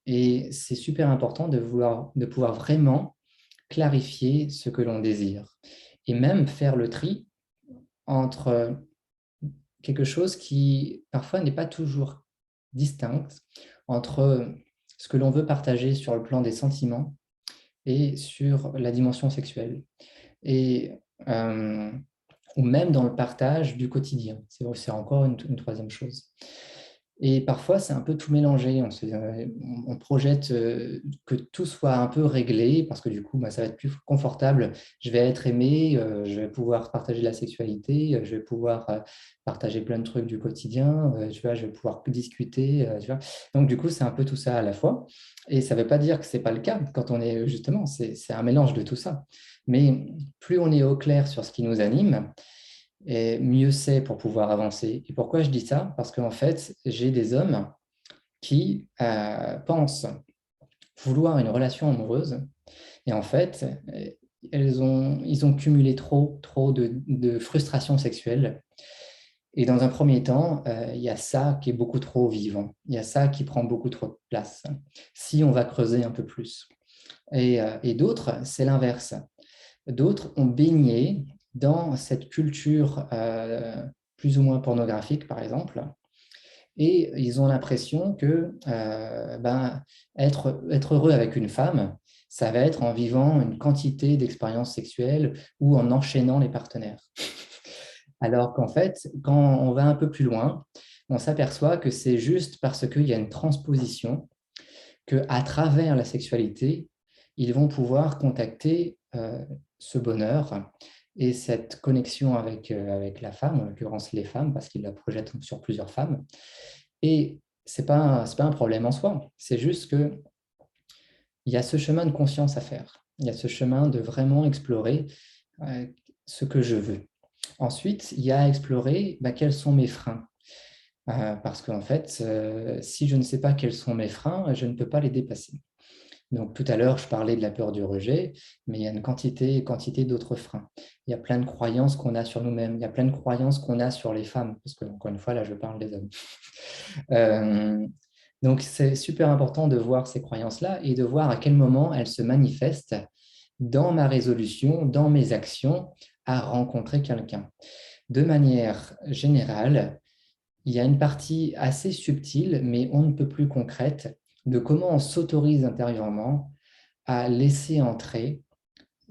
Et c'est super important de pouvoir vraiment clarifier ce que l'on désire. Et même faire le tri entre quelque chose qui parfois n'est pas toujours distinct entre ce que l'on veut partager sur le plan des sentiments et sur la dimension sexuelle. Et, ou même dans le partage du quotidien. C'est encore une troisième chose. Et parfois, c'est un peu tout mélangé. On projette que tout soit un peu réglé parce que du coup, bah, ça va être plus confortable. Je vais être aimé, je vais pouvoir partager la sexualité, je vais pouvoir partager plein de trucs du quotidien, tu vois, je vais pouvoir discuter. Tu vois. Donc, du coup, c'est un peu tout ça à la fois. Et ça ne veut pas dire que ce n'est pas le cas quand on est justement, c'est un mélange de tout ça. Mais plus on est au clair sur ce qui nous anime, et mieux c'est pour pouvoir avancer. Et pourquoi je dis ça? Parce qu'en fait, j'ai des hommes qui pensent vouloir une relation amoureuse et en fait, ils ont cumulé trop de frustration sexuelle. Et dans un premier temps, il y a ça qui est beaucoup trop vivant. Il y a ça qui prend beaucoup trop de place. Si on va creuser un peu plus. Et d'autres, c'est l'inverse. D'autres ont baigné dans cette culture plus ou moins pornographique, par exemple, et ils ont l'impression que être heureux avec une femme, ça va être en vivant une quantité d'expériences sexuelles ou en enchaînant les partenaires. Alors qu'en fait, quand on va un peu plus loin, on s'aperçoit que c'est juste parce qu'il y a une transposition qu'à travers la sexualité, ils vont pouvoir contacter ce bonheur et cette connexion avec la femme, en l'occurrence les femmes, parce qu'ils la projettent sur plusieurs femmes. Et c'est pas un problème en soi, c'est juste qu'il y a ce chemin de conscience à faire. Il y a ce chemin de vraiment explorer euh, ce que je veux. Ensuite, il y a à explorer quels sont mes freins. Parce qu'en fait, si je ne sais pas quels sont mes freins, je ne peux pas les dépasser. Donc, tout à l'heure, je parlais de la peur du rejet, mais il y a une quantité d'autres freins. Il y a plein de croyances qu'on a sur nous-mêmes, il y a plein de croyances qu'on a sur les femmes, parce que, encore une fois, là, je parle des hommes. Euh, donc, c'est super important de voir ces croyances-là et de voir à quel moment elles se manifestent dans ma résolution, dans mes actions à rencontrer quelqu'un. De manière générale, il y a une partie assez subtile, mais on ne peut plus concrète, de comment on s'autorise intérieurement à laisser entrer,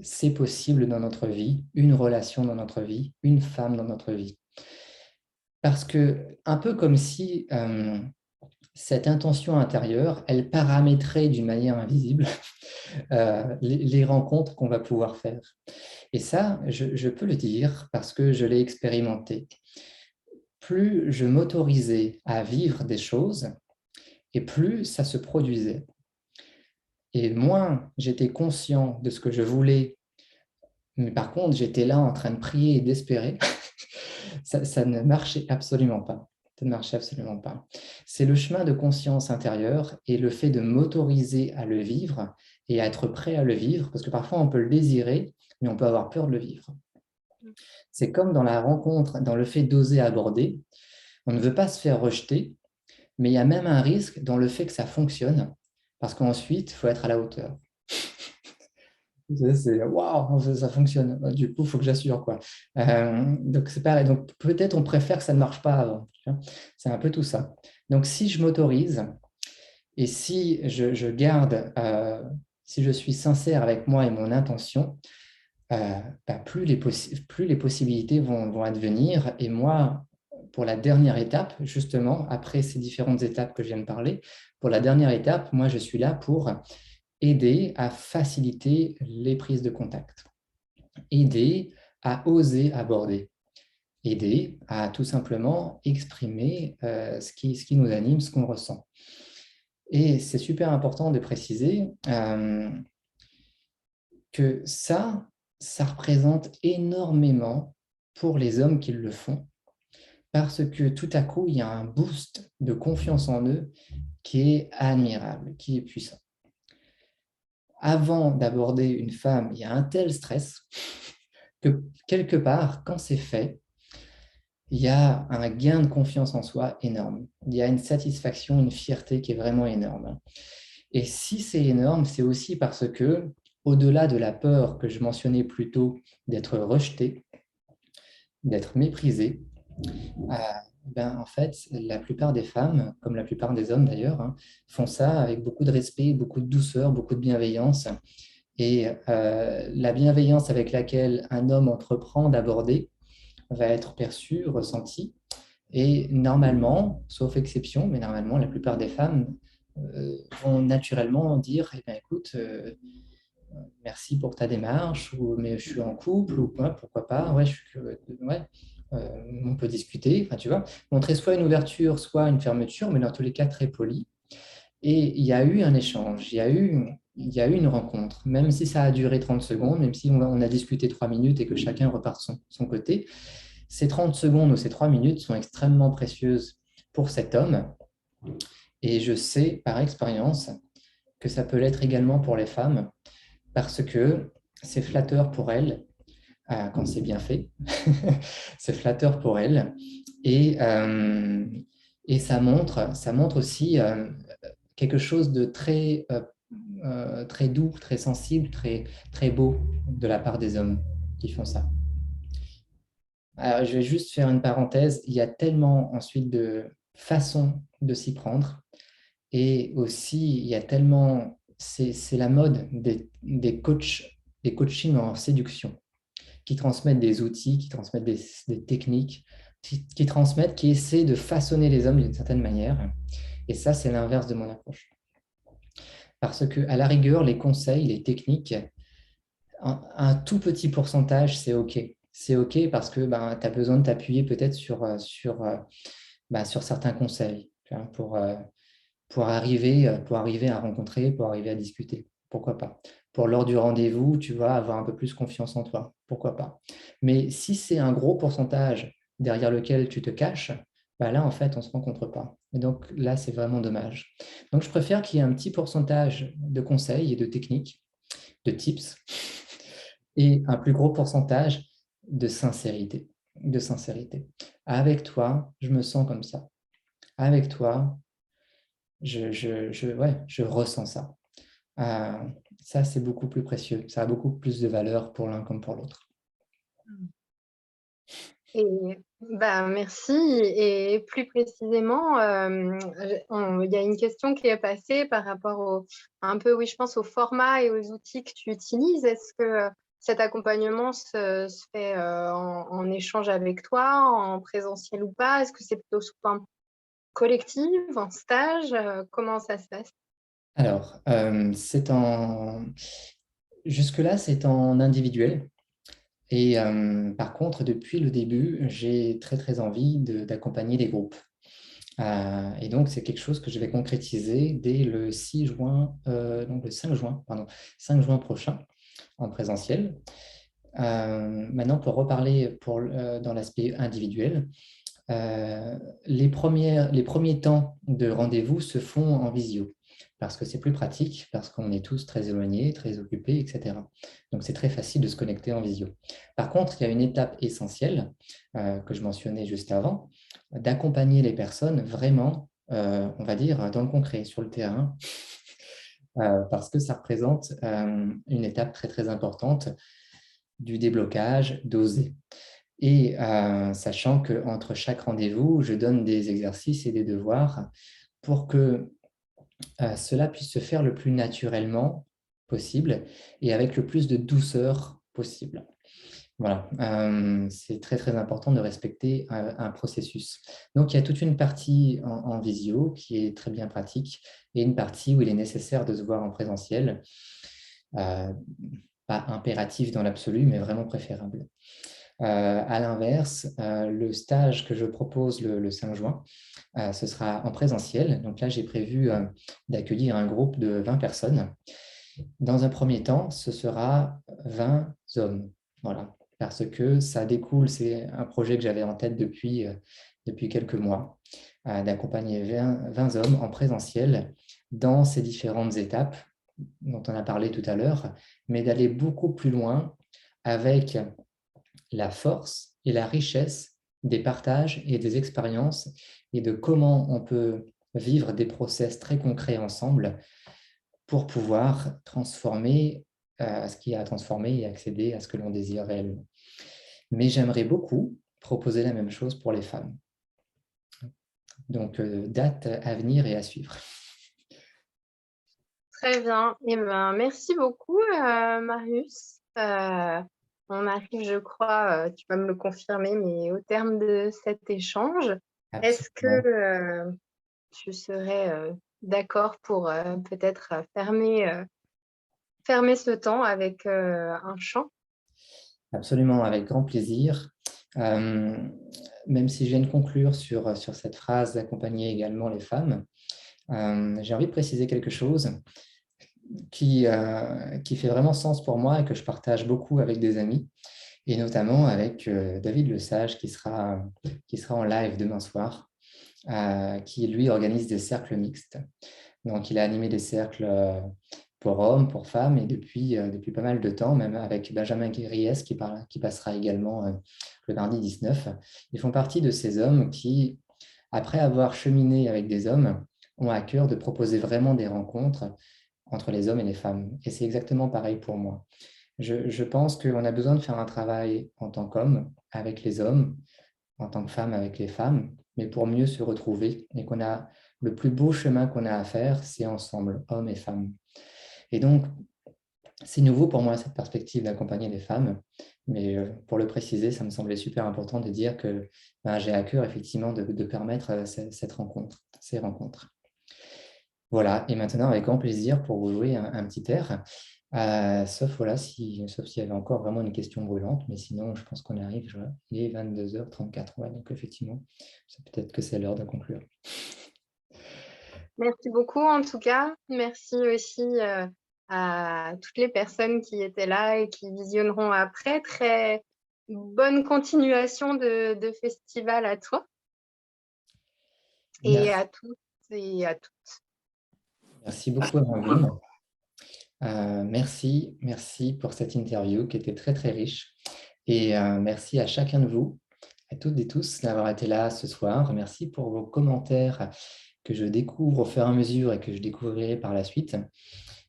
c'est possible dans notre vie, une relation dans notre vie, une femme dans notre vie. Parce que, un peu comme si cette intention intérieure, elle paramétrait d'une manière invisible les rencontres qu'on va pouvoir faire. Et ça, je peux le dire parce que je l'ai expérimenté. Plus je m'autorisais à vivre des choses, et plus ça se produisait. Et moins j'étais conscient de ce que je voulais, mais par contre, j'étais là en train de prier et d'espérer, ça ne marchait absolument pas. Ça ne marchait absolument pas. C'est le chemin de conscience intérieure et le fait de m'autoriser à le vivre et à être prêt à le vivre, parce que parfois on peut le désirer, mais on peut avoir peur de le vivre. C'est comme dans la rencontre, dans le fait d'oser aborder. On ne veut pas se faire rejeter, mais il y a même un risque dans le fait que ça fonctionne, parce qu'ensuite, il faut être à la hauteur. C'est waouh, ça fonctionne. Du coup, il faut que j'assure, quoi. Donc, c'est pareil. Donc, peut-être on préfère que ça ne marche pas avant. C'est un peu tout ça. Donc, si je m'autorise et si je garde, si je suis sincère avec moi et mon intention, plus les possibilités vont advenir. Et moi, pour la dernière étape, justement, après ces différentes étapes que je viens de parler, pour la dernière étape, moi, je suis là pour aider à faciliter les prises de contact, aider à oser aborder, aider à tout simplement exprimer ce qui nous anime, ce qu'on ressent. Et c'est super important de préciser que ça représente énormément pour les hommes qui le font, parce que tout à coup, il y a un boost de confiance en eux qui est admirable, qui est puissant. Avant d'aborder une femme, il y a un tel stress que quelque part, quand c'est fait, il y a un gain de confiance en soi énorme. Il y a une satisfaction, une fierté qui est vraiment énorme. Et si c'est énorme, c'est aussi parce que, au-delà de la peur que je mentionnais plus tôt d'être rejeté, d'être méprisé, en fait, la plupart des femmes, comme la plupart des hommes d'ailleurs, font ça avec beaucoup de respect, beaucoup de douceur, beaucoup de bienveillance. Et la bienveillance avec laquelle un homme entreprend d'aborder va être perçue, ressentie, Et normalement, sauf exception, mais normalement, la plupart des femmes vont naturellement dire, eh bien, écoute, merci pour ta démarche, ou mais je suis en couple, ou quoi, pourquoi pas, ouais, ouais, on peut discuter, enfin, tu vois, montrer soit une ouverture, soit une fermeture, mais dans tous les cas très poli. Et il y a eu un échange, il y a eu une rencontre, même si ça a duré 30 secondes, même si on a discuté 3 minutes et que chacun repart de son côté, ces 30 secondes ou ces 3 minutes sont extrêmement précieuses pour cet homme. Et je sais par expérience que ça peut l'être également pour les femmes, parce que c'est flatteur pour elles quand c'est bien fait. C'est flatteur pour elles. Et, euh, et ça montre aussi quelque chose de très doux, très sensible, très beau de la part des hommes qui font ça. Alors, je vais juste faire une parenthèse. Il y a tellement ensuite de façons de s'y prendre. Et aussi, il y a tellement, c'est la mode des coachs, des coachings en séduction, qui transmettent des outils, qui transmettent des techniques, qui transmettent, qui essaient de façonner les hommes d'une certaine manière. Et ça, c'est l'inverse de mon approche. Parce que, à la rigueur, les conseils, les techniques, un tout petit pourcentage, c'est OK. C'est OK parce que ben, tu as besoin de t'appuyer peut-être sur certains conseils, tu vois, pour arriver à rencontrer, pour arriver à discuter. Pourquoi pas? Pour lors du rendez-vous, tu vas avoir un peu plus confiance en toi. Pourquoi pas? Mais si c'est un gros pourcentage derrière lequel tu te caches, bah là, en fait, on ne se rencontre pas. Et donc là, c'est vraiment dommage. Donc, je préfère qu'il y ait un petit pourcentage de conseils et de techniques, de tips, et un plus gros pourcentage de sincérité. De sincérité. Avec toi, je me sens comme ça. Avec toi, ouais, je ressens ça. Euh, Ça, c'est beaucoup plus précieux. Ça a beaucoup plus de valeur pour l'un comme pour l'autre. Et bah, merci. Et plus précisément, il y a une question qui est passée par rapport un peu, oui, je pense, au format et aux outils que tu utilises. Est-ce que cet accompagnement se fait en échange avec toi, en présentiel ou pas? Est-ce que c'est plutôt sous forme collective, en stage? Comment ça se passe? Alors, jusque-là, c'est en individuel. Et par contre, depuis le début, j'ai très, très envie d'accompagner des groupes. Et donc, c'est quelque chose que je vais concrétiser dès le 6 juin, donc le 5 juin, pardon, 5 juin prochain, en présentiel. Maintenant, pour reparler dans l'aspect individuel, les premiers temps de rendez-vous se font en visio parce que c'est plus pratique, parce qu'on est tous très éloignés, très occupés, etc. Donc, c'est très facile de se connecter en visio. Par contre, il y a une étape essentielle que je mentionnais juste avant, d'accompagner les personnes vraiment, on va dire, dans le concret, sur le terrain, parce que ça représente une étape très, très importante du déblocage, d'oser. Et sachant qu'entre chaque rendez-vous, je donne des exercices et des devoirs pour que cela puisse se faire le plus naturellement possible et avec le plus de douceur possible. Voilà, c'est très très important de respecter un processus. Donc il y a toute une partie en visio qui est très bien pratique et une partie où il est nécessaire de se voir en présentiel, euh, pas impératif dans l'absolu, mais vraiment préférable. À l'inverse, le stage que je propose le 5 juin, ce sera en présentiel. Donc là, j'ai prévu d'accueillir un groupe de 20 personnes. Dans un premier temps, ce sera 20 hommes. Voilà, parce que ça découle, c'est un projet que j'avais en tête depuis quelques mois, d'accompagner 20 hommes en présentiel dans ces différentes étapes dont on a parlé tout à l'heure, mais d'aller beaucoup plus loin avec la force et la richesse des partages et des expériences et de comment on peut vivre des process très concrets ensemble pour pouvoir transformer ce qu'il y a à transformer et accéder à ce que l'on désire réellement. Mais j'aimerais beaucoup proposer la même chose pour les femmes. Donc, date à venir et à suivre. Très bien. Eh ben, merci beaucoup, Marius. On arrive, je crois, tu vas me le confirmer, mais au terme de cet échange. Est-ce que Absolument. tu serais d'accord pour peut-être fermer ce temps avec un chant? Absolument, avec grand plaisir. Euh, Même si je viens de conclure sur cette phrase d'accompagner également les femmes, j'ai envie de préciser quelque chose qui fait vraiment sens pour moi et que je partage beaucoup avec des amis, et notamment avec David Lesage qui sera en live demain soir, qui lui organise des cercles mixtes. Donc, il a animé des cercles pour hommes, pour femmes, et depuis pas mal de temps, même avec Benjamin Guériès qui passera également le mardi 19. Ils font partie de ces hommes qui, après avoir cheminé avec des hommes, ont à cœur de proposer vraiment des rencontres entre les hommes et les femmes. Et c'est exactement pareil pour moi. Je pense qu'on a besoin de faire un travail en tant qu'homme avec les hommes, en tant que femme avec les femmes, mais pour mieux se retrouver, et qu'on a le plus beau chemin qu'on a à faire, c'est ensemble, hommes et femmes. Et donc, c'est nouveau pour moi cette perspective d'accompagner les femmes, mais pour le préciser, ça me semblait super important de dire que ben, j'ai à cœur effectivement de permettre cette rencontre, ces rencontres. Voilà, et maintenant, avec grand plaisir pour vous jouer un petit air. Sauf voilà, sauf s'il y avait encore vraiment une question brûlante, mais sinon, je pense qu'on arrive, il est 22h34, ouais, donc effectivement, c'est peut-être que c'est l'heure de conclure. Merci beaucoup en tout cas. Merci aussi à toutes les personnes qui étaient là et qui visionneront après. Très bonne continuation de festival à toi et Merci, à tous et à toutes. merci beaucoup, Amandine. Merci pour cette interview qui était très, très riche. Et merci à chacun de vous, à toutes et tous, d'avoir été là ce soir. Merci pour vos commentaires que je découvre au fur et à mesure et que je découvrirai par la suite.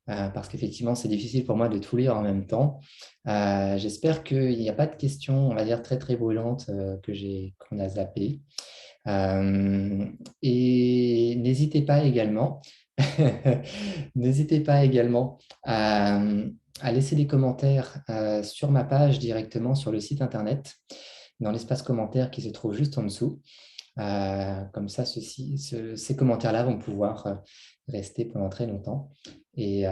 Parce qu'effectivement, c'est difficile pour moi de tout lire en même temps. J'espère qu'il n'y a pas de questions, on va dire, très, très brûlantes qu'on a zappées. Et n'hésitez pas également, n'hésitez pas également à laisser des commentaires sur ma page directement sur le site internet, dans l'espace commentaire qui se trouve juste en dessous. Comme ça, ces commentaires-là vont pouvoir rester pendant très longtemps, et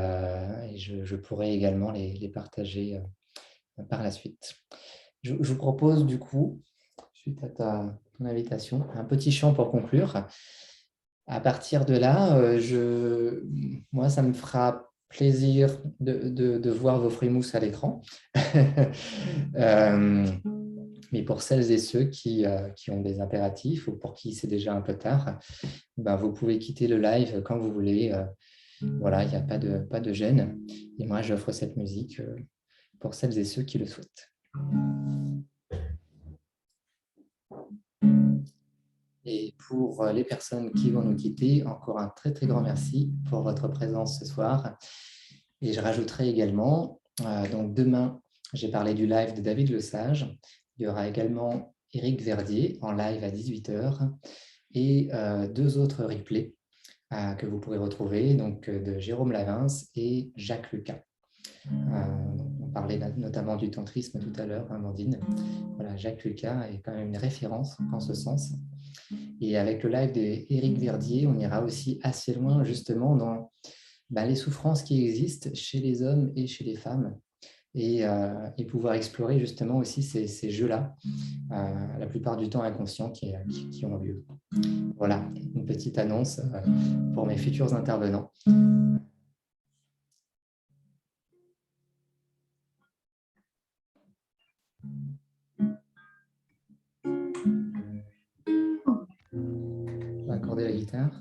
je pourrai également les partager par la suite. Je vous propose du coup, suite à ton invitation, un petit chant pour conclure. À partir de là, moi, ça me fera plaisir de voir vos frimouses à l'écran. Euh, mais pour celles et ceux qui ont des impératifs ou pour qui c'est déjà un peu tard, ben, vous pouvez quitter le live quand vous voulez. Voilà, il n'y a pas de gêne. Et moi, j'offre cette musique pour celles et ceux qui le souhaitent. Et pour les personnes qui vont nous quitter, encore un très, très grand merci pour votre présence ce soir. Et je rajouterai également, donc demain, j'ai parlé du live de David Lesage. Il y aura également Éric Verdier en live à 18h et deux autres replays que vous pourrez retrouver, donc de Jérôme Lavins et Jacques Lucas. On parlait notamment du tantrisme tout à l'heure, Amandine. Voilà, Jacques Lucas est quand même une référence en ce sens. Et avec le live d'Éric Verdier, on ira aussi assez loin justement dans les souffrances qui existent chez les hommes et chez les femmes, et pouvoir explorer justement aussi ces jeux-là, la plupart du temps inconscients, qui ont lieu. Voilà, une petite annonce pour mes futurs intervenants. Je vais accorder la guitare.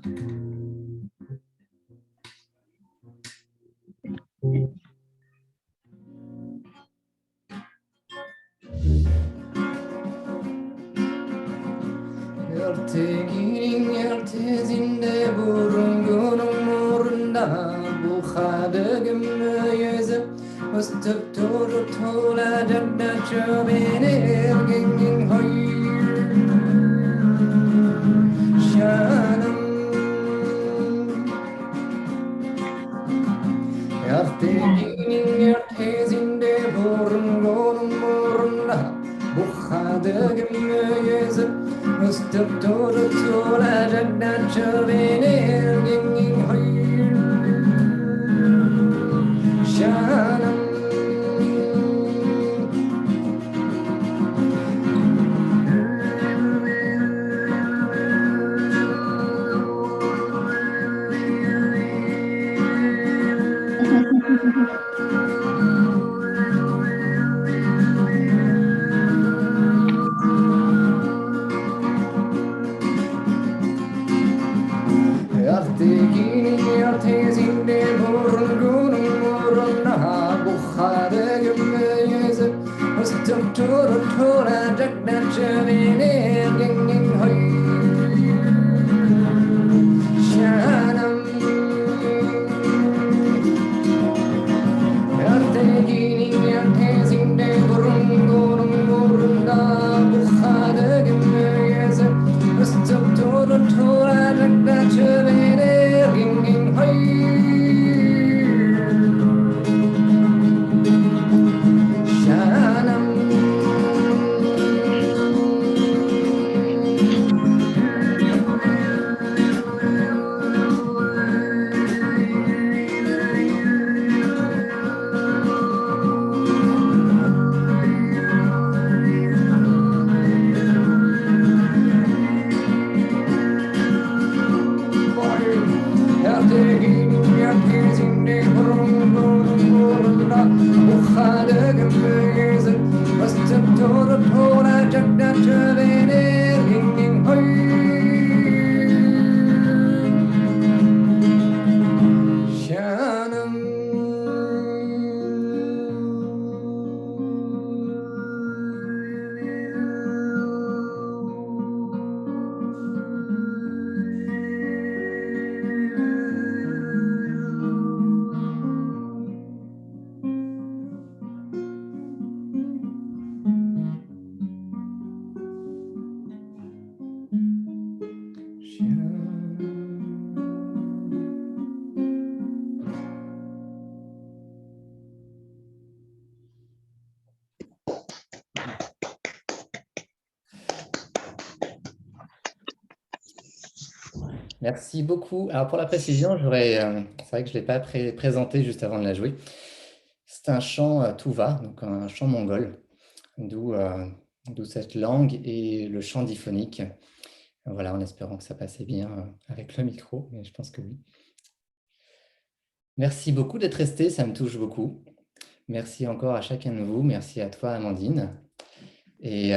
Merci beaucoup. Alors pour la précision, c'est vrai que je ne l'ai pas présenté juste avant de la jouer. C'est un chant Tuva, donc un chant mongol, d'où cette langue et le chant diphonique. Voilà, en espérant que ça passait bien avec le micro, mais je pense que oui. Merci beaucoup d'être resté, ça me touche beaucoup. Merci encore à chacun de vous. Merci à toi, Amandine. Et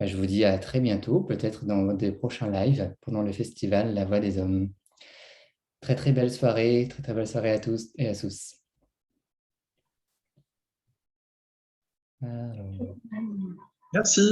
je vous dis à très bientôt, peut-être dans des prochains lives pendant le festival La Voix des Hommes. Très très belle soirée, très très belle soirée à tous et à tous. Alors... Merci.